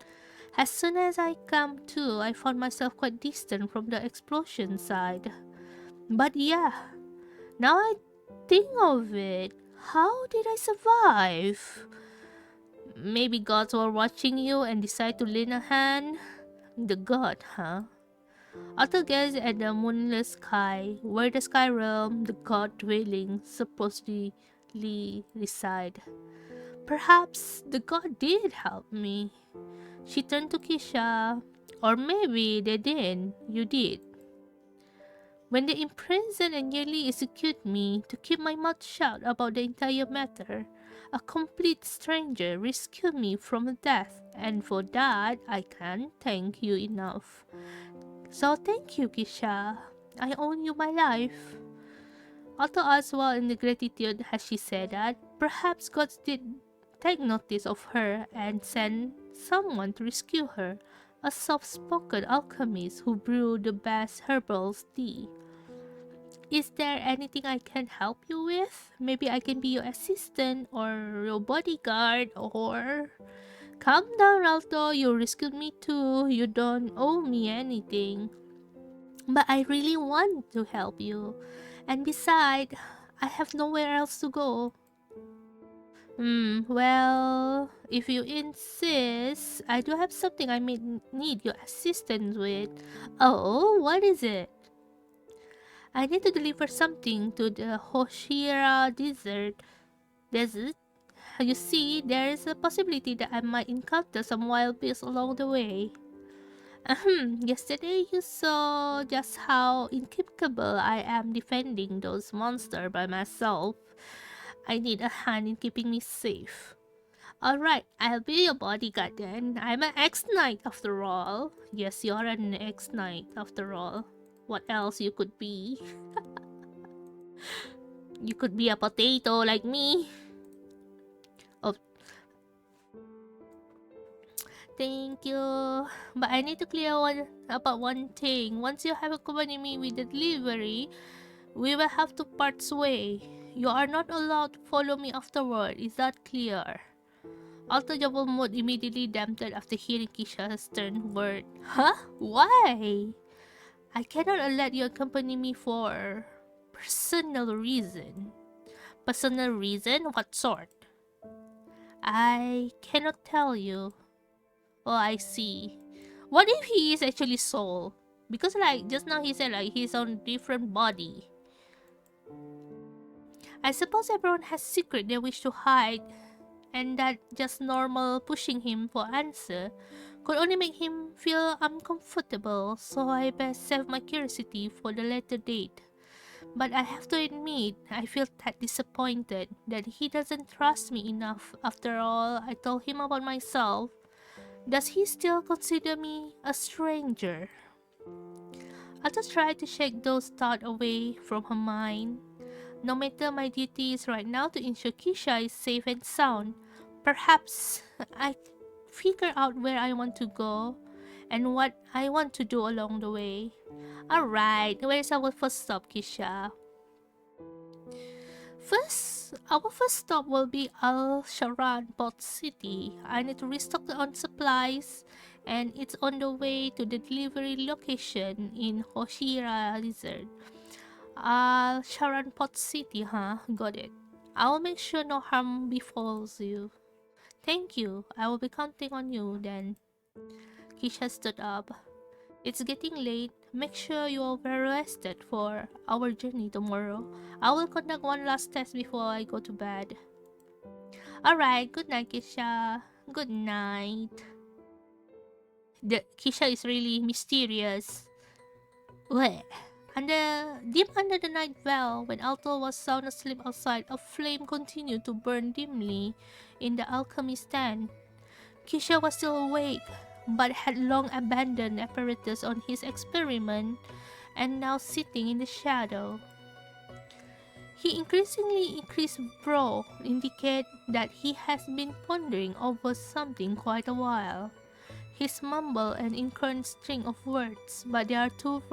As soon as I come to, I found myself quite distant from the explosion side. But yeah, now I think of it, how did I survive? Maybe gods were watching you and decided to lend a hand? The god, huh? Otto gazed at the moonless sky, where the sky realm, the god dwelling, supposedly reside. Perhaps the god did help me. She turned to Kisha. Or maybe they didn't. You did. When they imprisoned and nearly executed me to keep my mouth shut about the entire matter, a complete stranger rescued me from death, and for that I can't thank you enough. So thank you, Kisha. I owe you my life. Although as well in the gratitude as she said that, perhaps gods did take notice of her and send someone to rescue her, a soft-spoken alchemist who brewed the best herbal tea. Is there anything I can help you with? Maybe I can be your assistant or your bodyguard or... Calm down, Alto. You rescued me too. You don't owe me anything. But I really want to help you. And besides, I have nowhere else to go. Well, if you insist, I do have something I may need your assistance with. Oh, what is it? I need to deliver something to the Hoshira desert. You see, there is a possibility that I might encounter some wild beasts along the way. Yesterday you saw just how incapable I am defending those monsters by myself. I need a hand in keeping me safe. Alright, I'll be your bodyguard then. I'm an ex-knight after all. Yes, you're an ex-knight after all. What else you could be? You could be a potato like me. Oh, thank you. But I need to clear about one thing. Once you have accompanied me with the delivery, we will have to part way. You are not allowed to follow me afterward. Is that clear? Altojable mood immediately dampened after hearing Kisha's stern word. Huh? Why? I cannot let you accompany me for personal reason. Personal reason? What sort? I cannot tell you. Oh, I see. What if he is actually soul? Because like just now he said like he's on different body. I suppose everyone has secret they wish to hide, and that just normal pushing him for answer could only make him feel uncomfortable, so I best save my curiosity for the later date. But I have to admit, I feel that disappointed that he doesn't trust me enough. After all, I told him about myself. Does he still consider me a stranger? I'll just try to shake those thoughts away from her mind. No matter my duty is right now to ensure Kisha is safe and sound, perhaps I figure out where I want to go and what I want to do along the way. Alright, where is our first stop, Kisha? Our first stop will be Al Sharan Port City. I need to restock on supplies, and it's on the way to the delivery location in Hoshira Desert. Al Sharan Port City, huh? Got it. I will make sure no harm befalls you. Thank you. I will be counting on you then. Kisha stood up. It's getting late. Make sure you are well rested for our journey tomorrow. I will conduct one last test before I go to bed. Alright, good night, Kisha. Good night. The Kisha is really mysterious. What? Deep under the night veil, when Alto was sound asleep outside, a flame continued to burn dimly in the alchemy stand. Kisha was still awake, but had long abandoned apparatus on his experiment and now sitting in the shadow. He increasingly increased brow, indicate that he has been pondering over something quite a while. He's mumbled an incoherent string of words, but they are too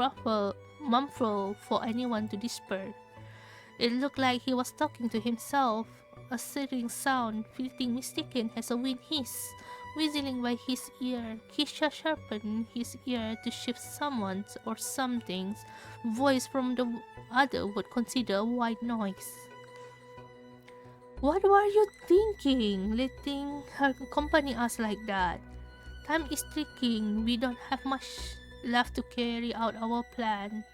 muffled for anyone to discern. It looked like he was talking to himself, a stirring sound, fleeting mistaken as a wind hiss, whistling by his ear. Kisha sharpened his ear to shift someone's or something's voice from the other would consider a white noise. What were you thinking, letting her accompany us like that? Time is ticking. We don't have much left to carry out our plan.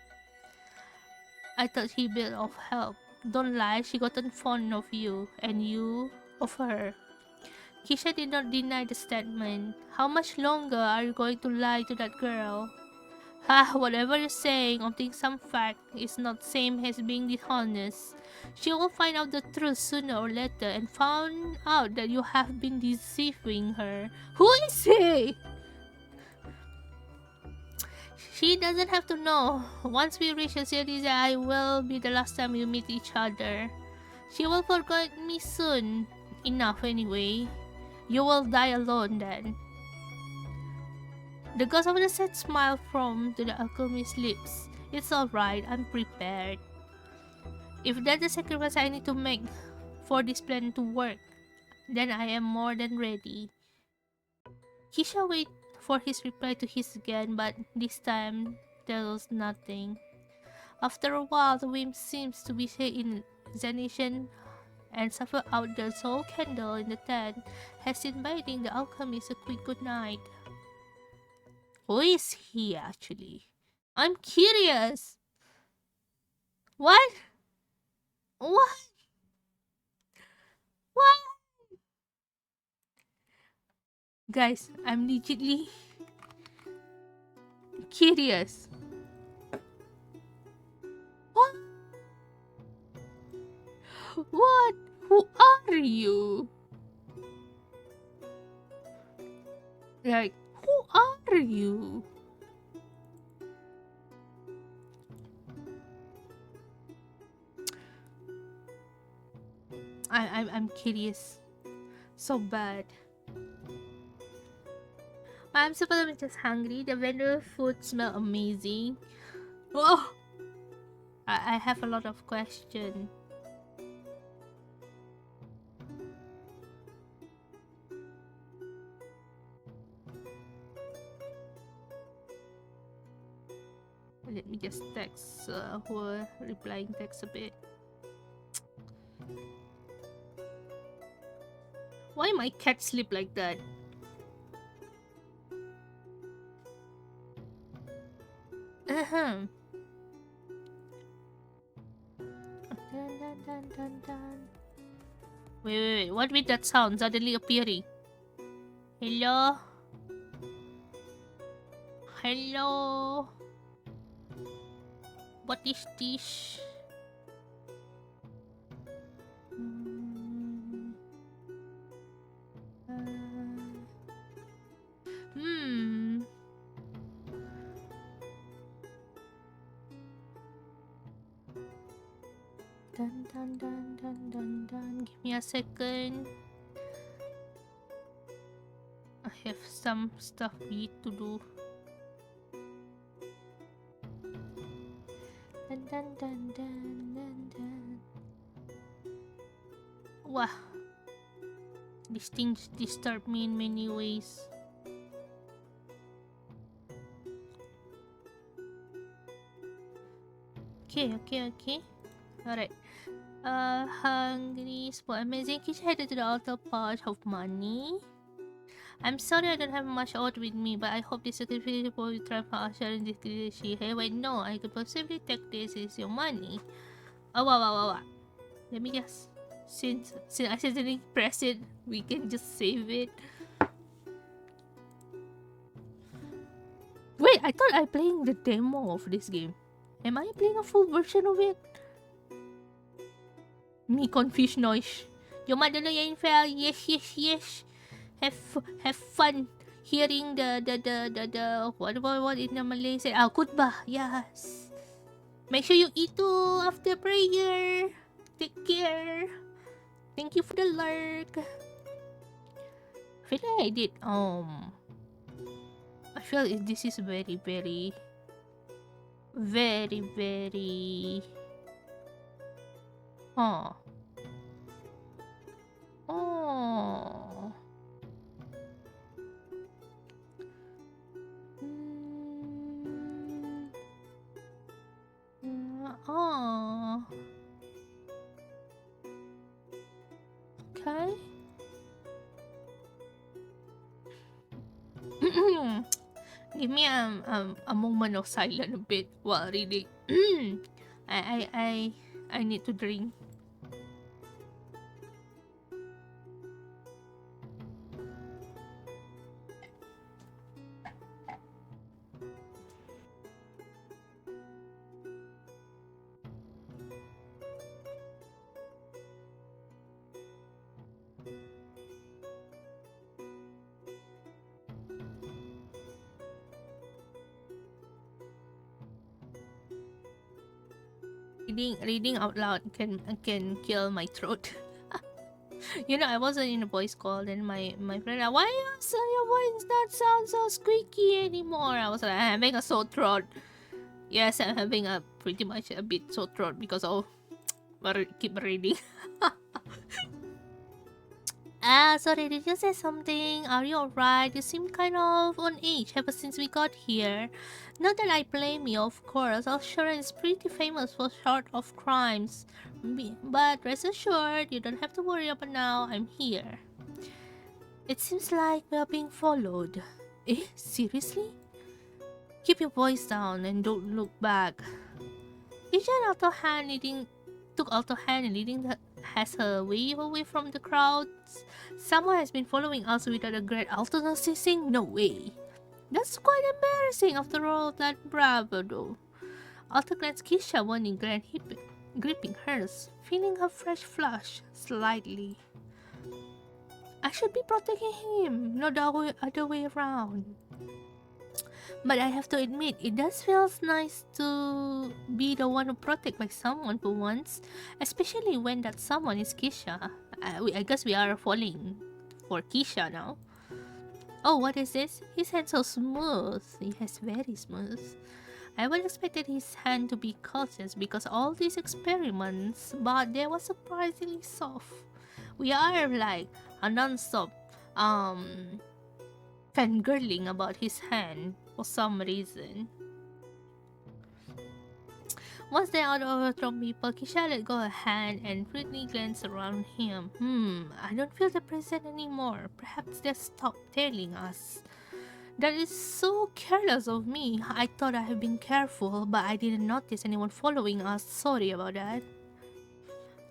I thought he bit of help. Don't lie, she gotten fond of you, and you of her. Kisha did not deny the statement. How much longer are you going to lie to that girl? Ha, whatever you're saying, obtaining some fact is not same as being dishonest. She will find out the truth sooner or later and found out that you have been deceiving her. Who is he? She doesn't have to know. Once we reach a series, I will be the last time we meet each other. She will forget me soon. Enough anyway. You will die alone then. The ghost of the sad smile from to the alchemist's lips. It's alright, I'm prepared. If that's the sacrifice I need to make for this plan to work, then I am more than ready. Kisha waited for his reply to his again, but this time there was nothing. After a while, the wind seems to be Xanation and suffer out the soul candle in the tent, has biting the alchemist a quick good night. Who is he actually? I'm curious. What? What? What? Guys, I'm legitly curious. What? What? Who are you? Like, who are you? I'm curious. So bad. I'm supposed just hungry. The vendor food smell amazing. Oh, I have a lot of questions. Let me just text who are replying text a bit. Why my cat sleep like that? Ahem. Dun, dun, dun, dun, dun. Wait. What with that sound suddenly appearing? Hello? Hello? What is this? Hmm. Dun dun dun dun dun dun. Give me a second. I have some stuff we need to do. Dun dun dun dun dun dun. Wow. These things disturb me in many ways. Okay. Alright. Hungry spot. Amazing kitchen headed to the altar pot of money. I'm sorry I don't have much out with me, but I hope this certificate will try for usher in this leadership. Hey, wait, no, I could possibly take this as your money. Oh, wow. Let me guess. Since I accidentally press it, we can just save it. Wait, I thought I'm playing the demo of this game. Am I playing a full version of it? Me confused noise. Your mother in fell. Yes. Have fun hearing the what in the Malay say. Khutbah. Yes. Make sure you eat too after prayer. Take care. Thank you for the lurk. I feel like I did. I feel this is very. Huh. Oh. Oh. Okay. Give me a moment of silence a bit while reading. I need to drink. Reading out loud can kill my throat. You know, I wasn't in a voice call, then my friend, why your voice not sound so squeaky anymore? I was like, I'm having a sore throat. Yes, I'm having a pretty much a bit sore throat because of keep reading. Sorry, did you say something? Are you alright? You seem kind of on edge ever since we got here. Not that I blame you, of course. Alshara is pretty famous for sort of crimes. But rest assured, you don't have to worry about now. I'm here. It seems like we are being followed. Eh? Seriously? Keep your voice down and don't look back. Ishan took out a hand leading has her wave away from the crowds. Someone has been following us without a great Alto noticing? No way. That's quite embarrassing after all that bravado. Alto glanced Kisha warning gripping hers, feeling her fresh flush slightly. I should be protecting him, not the other way around. But I have to admit, it does feel nice to be the one who protected by someone for once, especially when that someone is Kisha. I guess we are falling for Kisha now. Oh, what is this? His hand so smooth. Yes, very smooth. I would expected his hand to be cautious because all these experiments, but they were surprisingly soft. We are like a non-stop fangirling about his hand for some reason. Once they out of from people, Kisha let go her hand and Britney glanced around him. I don't feel the present anymore. Perhaps they stopped tailing us. That is so careless of me. I thought I have been careful, but I didn't notice anyone following us. Sorry about that.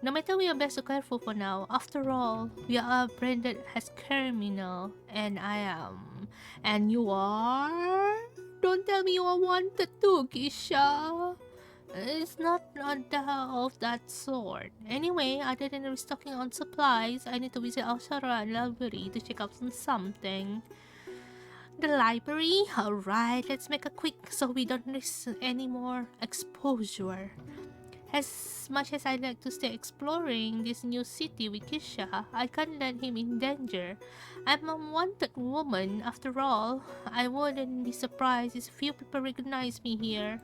No matter, we are best so careful for now. After all, we are branded as criminal, and I am. And you are? Don't tell me you are wanted too, Kisha. It's not of that sort. Anyway, other than restocking on supplies, I need to visit Alshara and library to check up on something. The library? Alright, let's make it quick so we don't risk any more exposure. As much as I'd like to stay exploring this new city with Kisha, I can't let him in danger. I'm a wanted woman, after all. I wouldn't be surprised if few people recognize me here.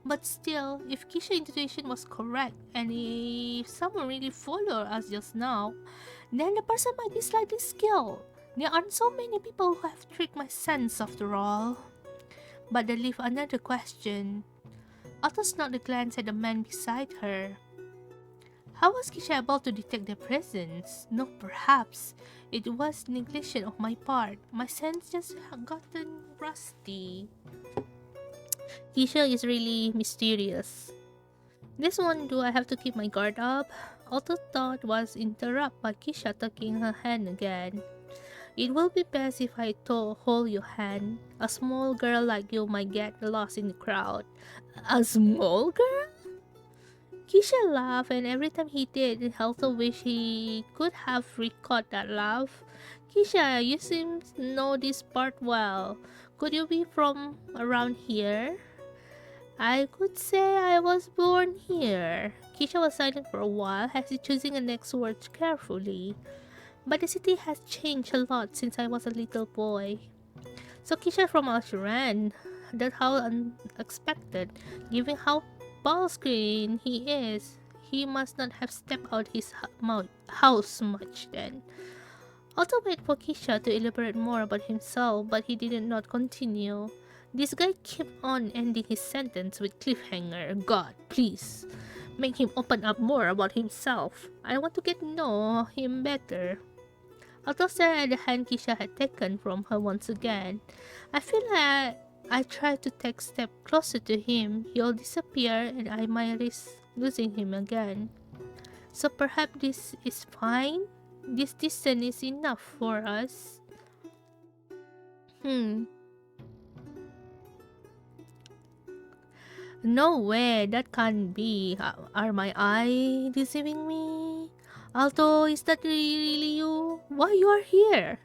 But still, if Kisha's intuition was correct, and if someone really followed us just now, then the person might be slightly skilled. There aren't so many people who have tricked my sense after all. But they leave another question. Altos not a glance at the man beside her. How was Kisha able to detect their presence? No, perhaps it was negligence of my part. My sense just gotten rusty. Kisha is really mysterious. This one, do I have to keep my guard up? Alto thought was interrupted by Kisha tucking her hand again. It will be best if I hold your hand. A small girl like you might get lost in the crowd. A small girl? Kisha laughed, and every time he did, Alto wished he could have recalled that laugh. Kisha, you seem to know this part well. Could you be from around here? I could say I was born here. Kisha was silent for a while, as if choosing the next words carefully. But the city has changed a lot since I was a little boy. So Kisha from Alsharan. That's how unexpected. Given how ball screen he is, he must not have stepped out his house much then. Otto waited for Kisha to elaborate more about himself, but he did not continue. This guy kept on ending his sentence with cliffhanger. God, please, make him open up more about himself. I want to get to know him better. Otto stared at the hand Kisha had taken from her once again. I feel like I tried to take a step closer to him. He'll disappear and I might risk losing him again. So perhaps this is fine? This distance is enough for us? No way, that can't be. Are my eyes deceiving me? Alto, is that really you? Why you are here?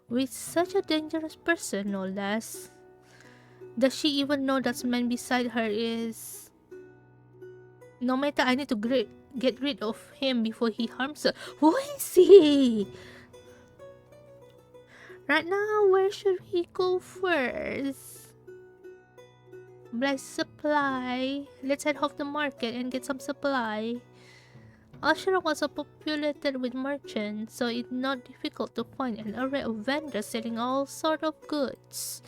With such a dangerous person, no less. Does she even know that man beside her is... No matter, I need to get rid of him before he harms her. Who is he? Right now, where should we go first? Bless supply. Let's head off the market and get some supply. Ashura was populated with merchants, so it's not difficult to find an array of vendors selling all sorts of goods.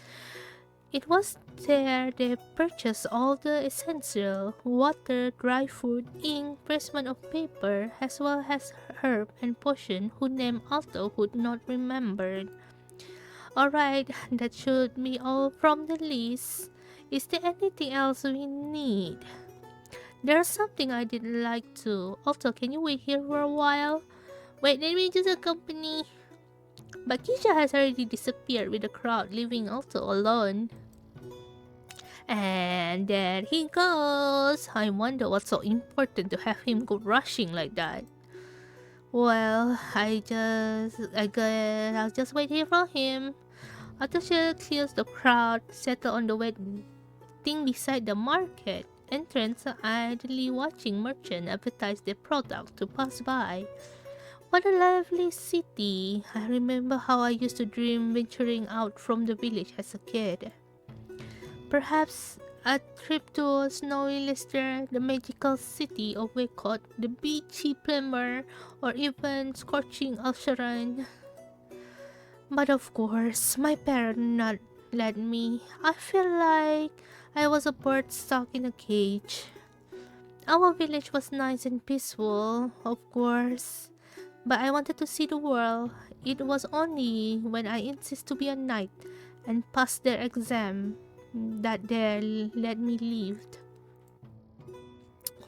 It was there they purchased all the essential water, dry food, ink, parchment of paper, as well as herb and potion whose name Alto would not remembered. Alright, that should be all from the list. Is there anything else we need? There's something I didn't like too. Also, can you wait here for a while? Wait, let me just accompany. But Kisha has already disappeared with the crowd, leaving Alto alone. And there he goes. I wonder what's so important to have him go rushing like that. Well, I guess I'll just wait here for him. Atasha clears the crowd, settle on the waiting beside the market entrance, idly watching merchants advertise their product to pass by. What a lovely city. I remember how I used to dream venturing out from the village as a kid. Perhaps a trip to snowy Leicester, the magical city of Waycott, the beachy Plumber, or even scorching Alsharan. But of course, my parents not let me. I feel like I was a bird stuck in a cage. Our village was nice and peaceful, of course, but I wanted to see the world. It was only when I insisted to be a knight and pass their exam that they let me leave.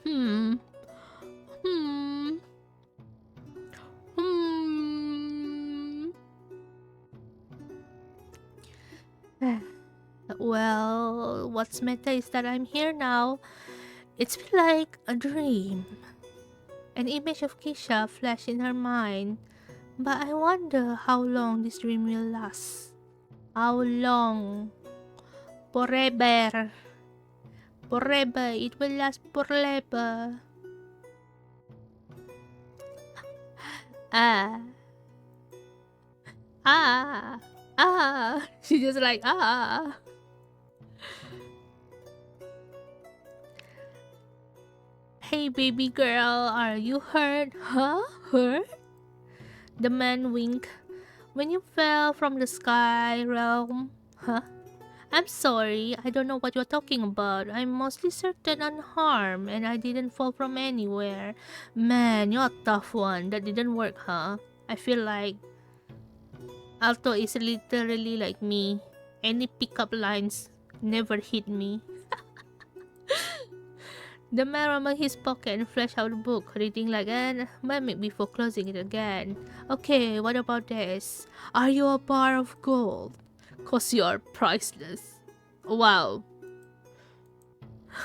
Hmm. Hmm. Hmm. Well, what's matter is that I'm here now. It's been like a dream. An image of Keisha flashed in her mind, but I wonder how long this dream will last. How long? Forever. Forever. It will last forever. Ah. Ah. Ah. She just like, ah. Hey, baby girl, are you hurt? Huh? Hurt? The man winked. When you fell from the sky realm? Huh? I'm sorry, I don't know what you're talking about. I'm mostly certain unharmed, and I didn't fall from anywhere. Man, you're a tough one. That didn't work, huh? I feel like Alto is literally like me. Any pickup lines never hit me. The man rummaged his pocket and flashed out a book, reading like an mimic before closing it again. Okay, what about this? Are you a bar of gold? 'Cause you're priceless. Wow.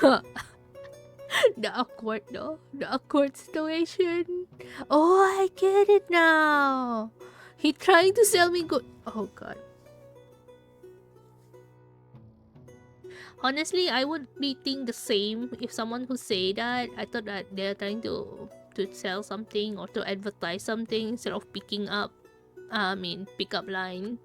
The awkward, no? The awkward situation. Oh, I get it now. He trying to sell me good. Oh god. Honestly, I would be think the same if someone who say that. I thought that they're trying to sell something or to advertise something instead of picking up. Pick up line.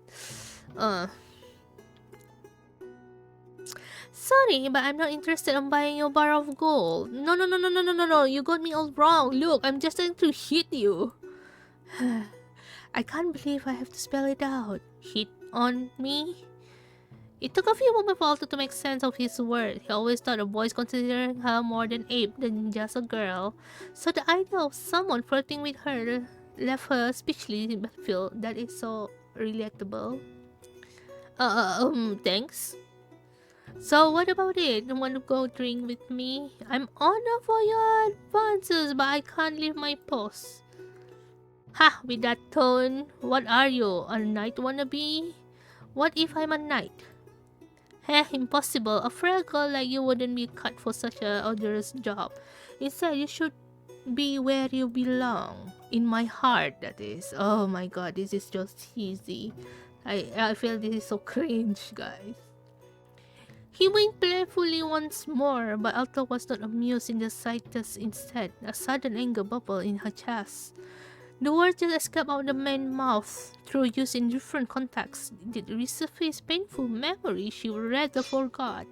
Sorry, but I'm not interested in buying your bar of gold. No, no, no, no, no, no, no, no. You got me all wrong. Look, I'm just trying to hit you. I can't believe I have to spell it out. Hit on me? It took a few moments for Alto to make sense of his words. He always thought of boys considering her more than ape than just a girl. So the idea of someone flirting with her left her speechless, but feel that is so relatable. Thanks. So what about it? You want to go drink with me? I'm honored for your advances, but I can't leave my post. Ha! With that tone, what are you? A knight wannabe? What if I'm a knight? Heh, impossible. A frail girl like you wouldn't be cut for such a odorous job. Instead, you should be where you belong. In my heart, that is. Oh my god, this is just cheesy. I feel this is so cringe, guys. He winked playfully once more, but Alto was not amused in the slightest. Instead, a sudden anger bubbled in her chest. The words just escaped out of the man's mouth through use in different contexts. Did resurface painful memories she rather forgot.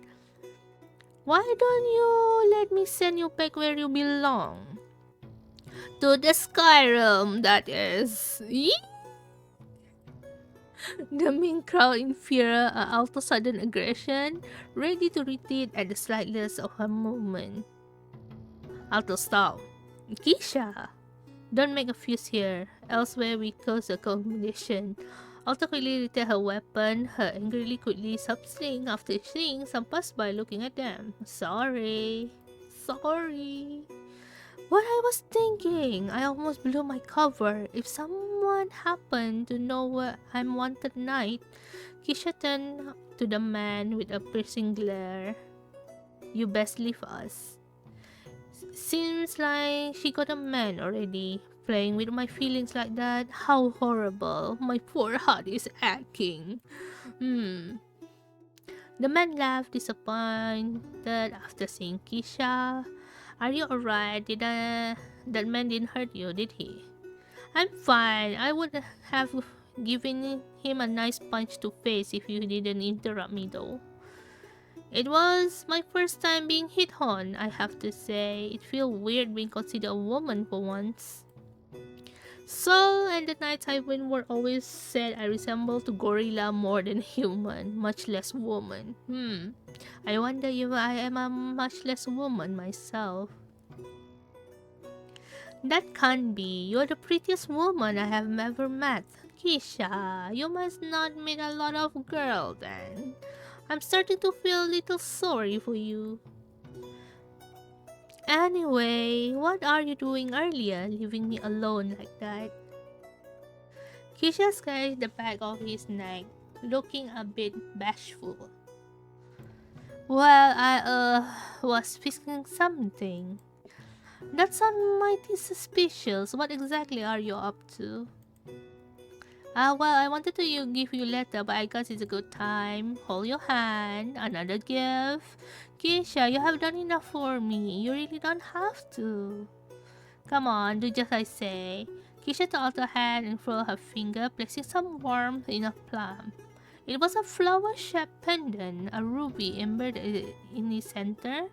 Why don't you let me send you back where you belong? To the Skyrim, that is. Yee! The main crowd in fear out of sudden aggression, ready to retreat at the slightest of her movement. Alto, stop. Keisha! Don't make a fuss here, elsewhere we close the accommodation. Alto quickly retired her weapon, her angrily quickly sub-sling after seeing some pass-by looking at them. Sorry. Sorry. What I was thinking, I almost blew my cover. If someone happened to know where I'm wanted tonight, Keisha turned to the man with a piercing glare. You best leave us. Seems like she got a man already. Playing with my feelings like that, how horrible. My poor heart is aching. The man laughed disappointed after seeing Keisha. Are you alright? That man didn't hurt you, did he? I'm fine. I would have given him a nice punch to face if you didn't interrupt me though. It was my first time being hit on, I have to say. It feels weird being considered a woman for once. So, and the nights I went were always said I resemble to gorilla more than human, much less woman. I wonder if I am a much less woman myself. That can't be. You're the prettiest woman I have ever met. Keisha, you must not meet a lot of girls then. I'm starting to feel a little sorry for you. Anyway, what are you doing earlier, leaving me alone like that? Keisha scratched the back of his neck, looking a bit bashful. Well, I was fixing something. That sounds mighty suspicious. What exactly are you up to? Well, I wanted to give you a letter, but I guess it's a good time. Hold your hand. Another gift. Keisha, you have done enough for me. You really don't have to. Come on, do just as I say. Keisha took out her hand and threw her finger, placing some warmth in a plum. It was a flower-shaped pendant, a ruby embedded in its center.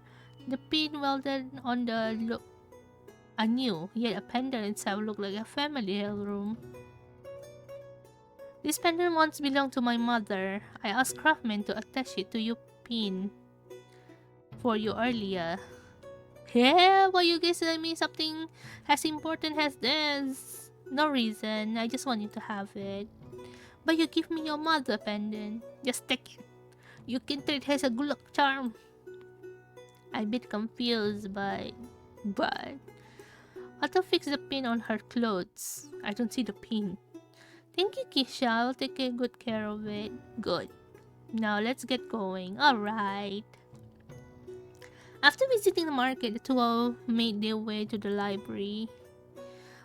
The pin welded on the look anew, yet a pendant itself looked like a family heirloom. This pendant once belonged to my mother. I asked craftsmen to attach it to your pin for you earlier. Yeah, why you guys telling me something as important as this? No reason, I just want you to have it. But you give me your mother pendant. Just take it. You can treat it as a good luck charm. I'm a bit confused, but... Otto fixed the pin on her clothes. I don't see the pin. Thank you, Keisha. I'll take good care of it. Good. Now let's get going. Alright. After visiting the market, the two made their way to the library.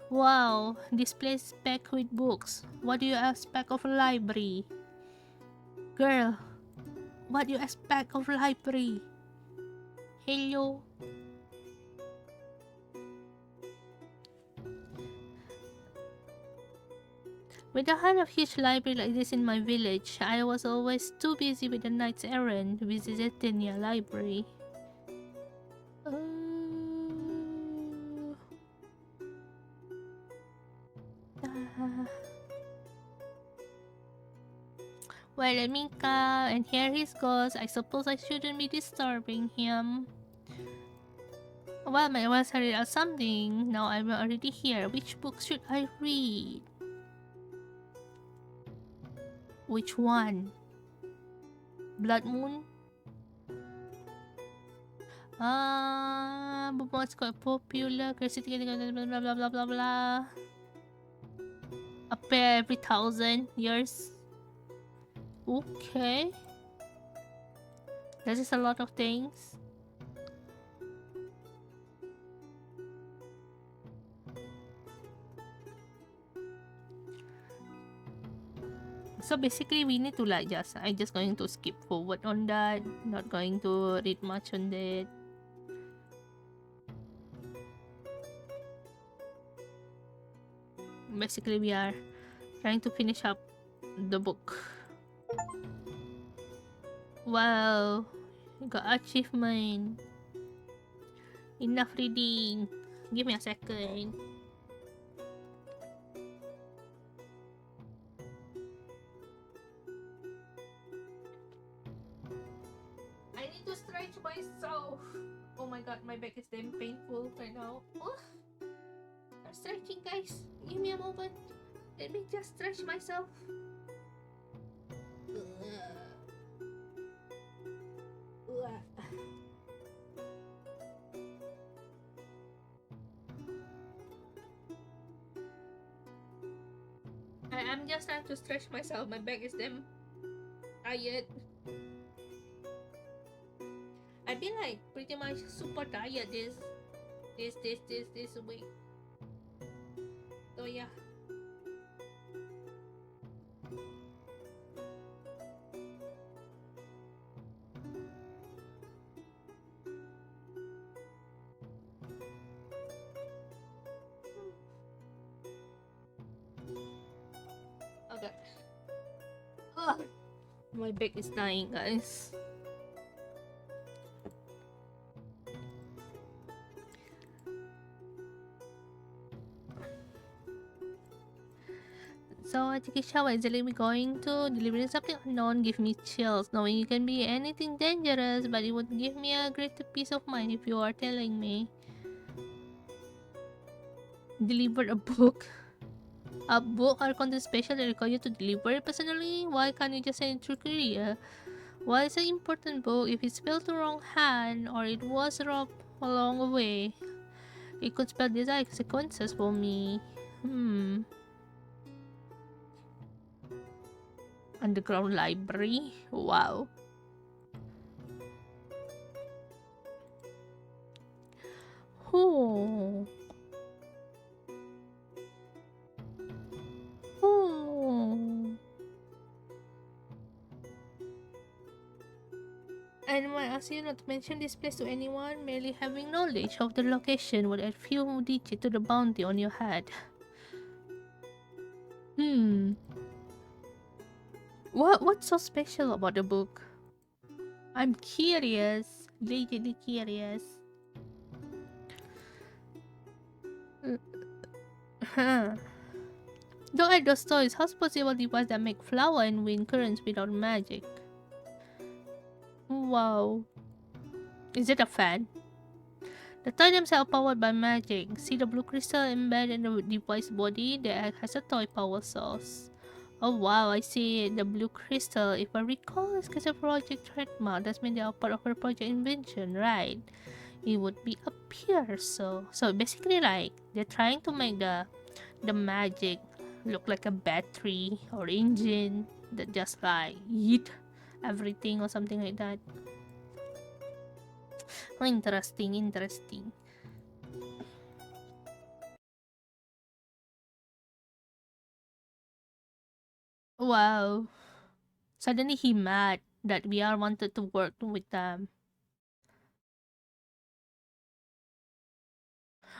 Wow, this place is packed with books. What do you expect of a library? Girl, what do you expect of a library? Hello? With a kind of huge library like this in my village, I was always too busy with the night's errand to visit the near library. Well, let me come, and here he goes. I suppose I shouldn't be disturbing him. Well, I was hurry out something. Now I'm already here. Which book should I read? Which one? Blood Moon? What's quite popular. Curiosity, blah blah blah blah blah blah. Appear every 1,000 years. Okay. This is a lot of things. So basically we need to like I'm just going to skip forward on that. Not going to read much on that. Basically we are trying to finish up the book. Wow, got achievement. Enough reading. Give me a second. need to stretch myself. Oh my god, my back is damn painful right now. Oh, I'm stretching, guys. Give me a moment. Let me just stretch myself. I'm just trying to stretch myself. My back is damn tired. I've been like pretty much super tired this week. So yeah. Okay. Ugh. My back is dying, guys. So, Chikisha, where is the we going to? Delivering something unknown give me chills, knowing you can be anything dangerous, but it would give me a great peace of mind if you are telling me. Deliver a book. A book or content special that require you to deliver it personally? Why can't you just send it through courier? Why is an important book if it fell to wrong hand or it was robbed along the way? It could spell these consequences for me. Underground library? Wow. Oh. Oh. And I ask you not to mention this place to anyone. Merely having knowledge of the location would add few digits to the bounty on your head. What's so special about the book? I'm curious. Legally curious. Huh. Don't add those toys. How's possible device that make flower and wind currents without magic? Wow. Is it a fan? The toy themselves are powered by magic. See the blue crystal embedded in the device body that has a toy power source. Oh wow, I see the blue crystal. If I recall, it's because of Project Trademark. That means they are part of her project invention, right? It would be a peer, so basically like they're trying to make the magic look like a battery or engine that just like eat everything or something like that. Oh, interesting. Wow. Suddenly he mad that we are wanted to work with them.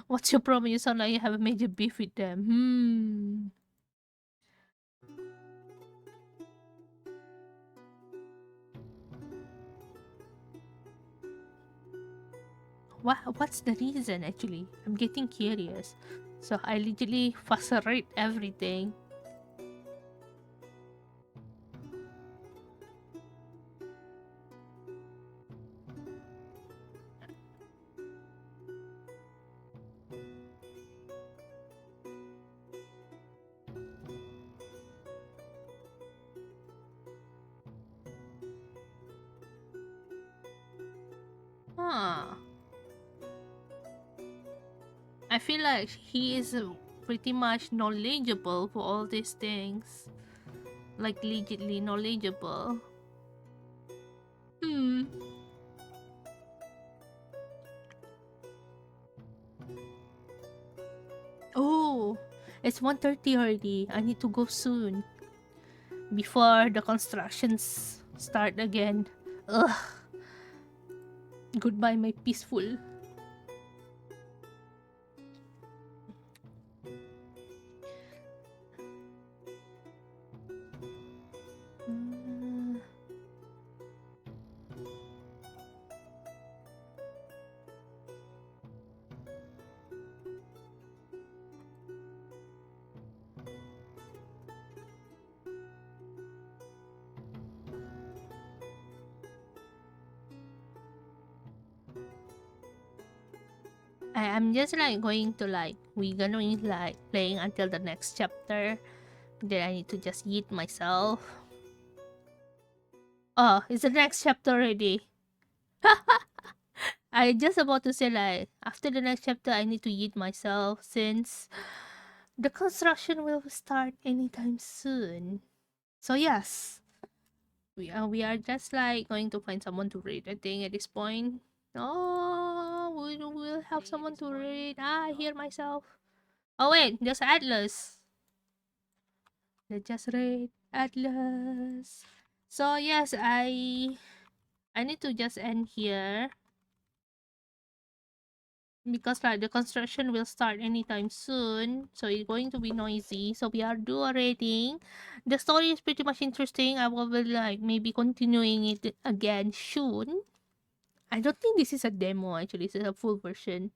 What's your problem? You sound like you have a major beef with them. What's the reason actually? I'm getting curious. So I literally fussarate everything. Huh. I feel like he is pretty much knowledgeable for all these things. Like legitimately knowledgeable. Hmm. Oh, it's 1:30 already. I need to go soon. Before the constructions start again. Ugh. Goodbye, my peaceful. Mm. I'm just like going to like we're gonna be like playing until the next chapter. Then I need to just eat myself. Oh, it's the next chapter already. I just about to say like after the next chapter I need to eat myself since the construction will start anytime soon. So yes, we are just like going to find someone to read. I think at this point. Oh, we'll have someone to read. I hear myself. Oh wait, there's Atlas. Let's just read Atlas. So yes, I need to just end here because like the construction will start anytime soon, so it's going to be noisy. So we are do a rating. The story is pretty much interesting. I will be like maybe continuing it again soon. I don't think this is a demo actually, this is a full version.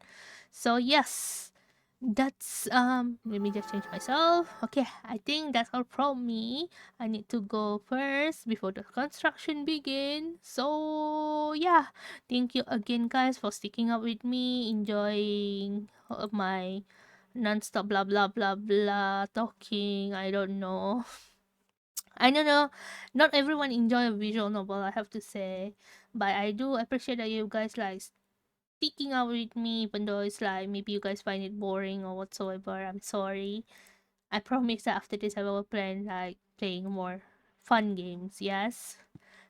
So yes, that's let me just change myself. Okay, I think that's all from me. I need to go first before the construction begin. So yeah, thank you again guys for sticking up with me, enjoying my non-stop blah blah blah blah talking. I don't know. I don't know. Not everyone enjoy a visual novel, I have to say. But I do appreciate that you guys like sticking out with me, even though it's like maybe you guys find it boring or whatsoever. I'm sorry. I promise that after this I will plan like playing more fun games. Yes.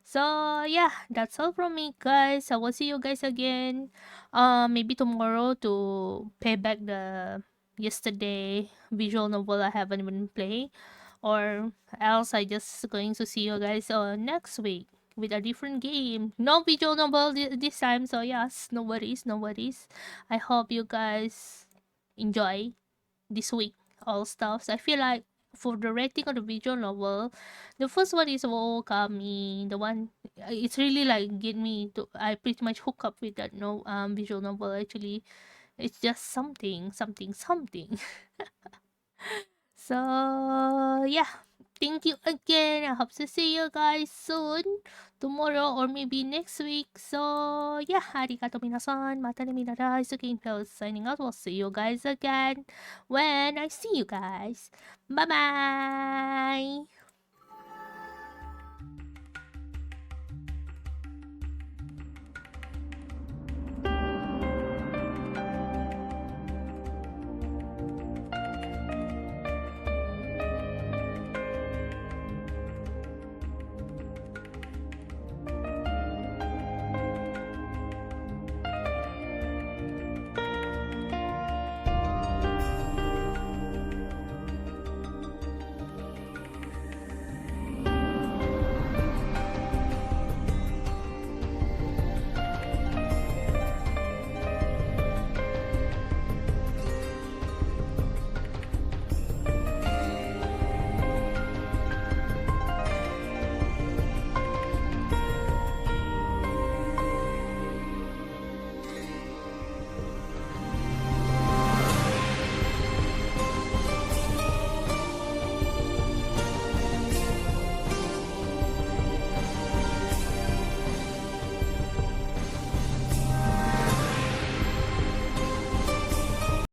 So yeah, that's all from me, guys. I will see you guys again. Maybe tomorrow to pay back the yesterday visual novel I haven't even played, or else I just going to see you guys next week with a different game. No visual novel this time, so yes, no worries, no worries. I hope you guys enjoy this week all stuffs. I feel like for the rating of the visual novel, the first one is Okami. The one it's really like get me to. I pretty much hook up with that no visual novel. Actually, it's just something, something, something. So yeah, thank you again. I hope to see you guys soon, tomorrow or maybe next week. So yeah, arigato minasan, mata ne minarai, Sukin Pills signing out. We'll see you guys again when I see you guys. Bye bye.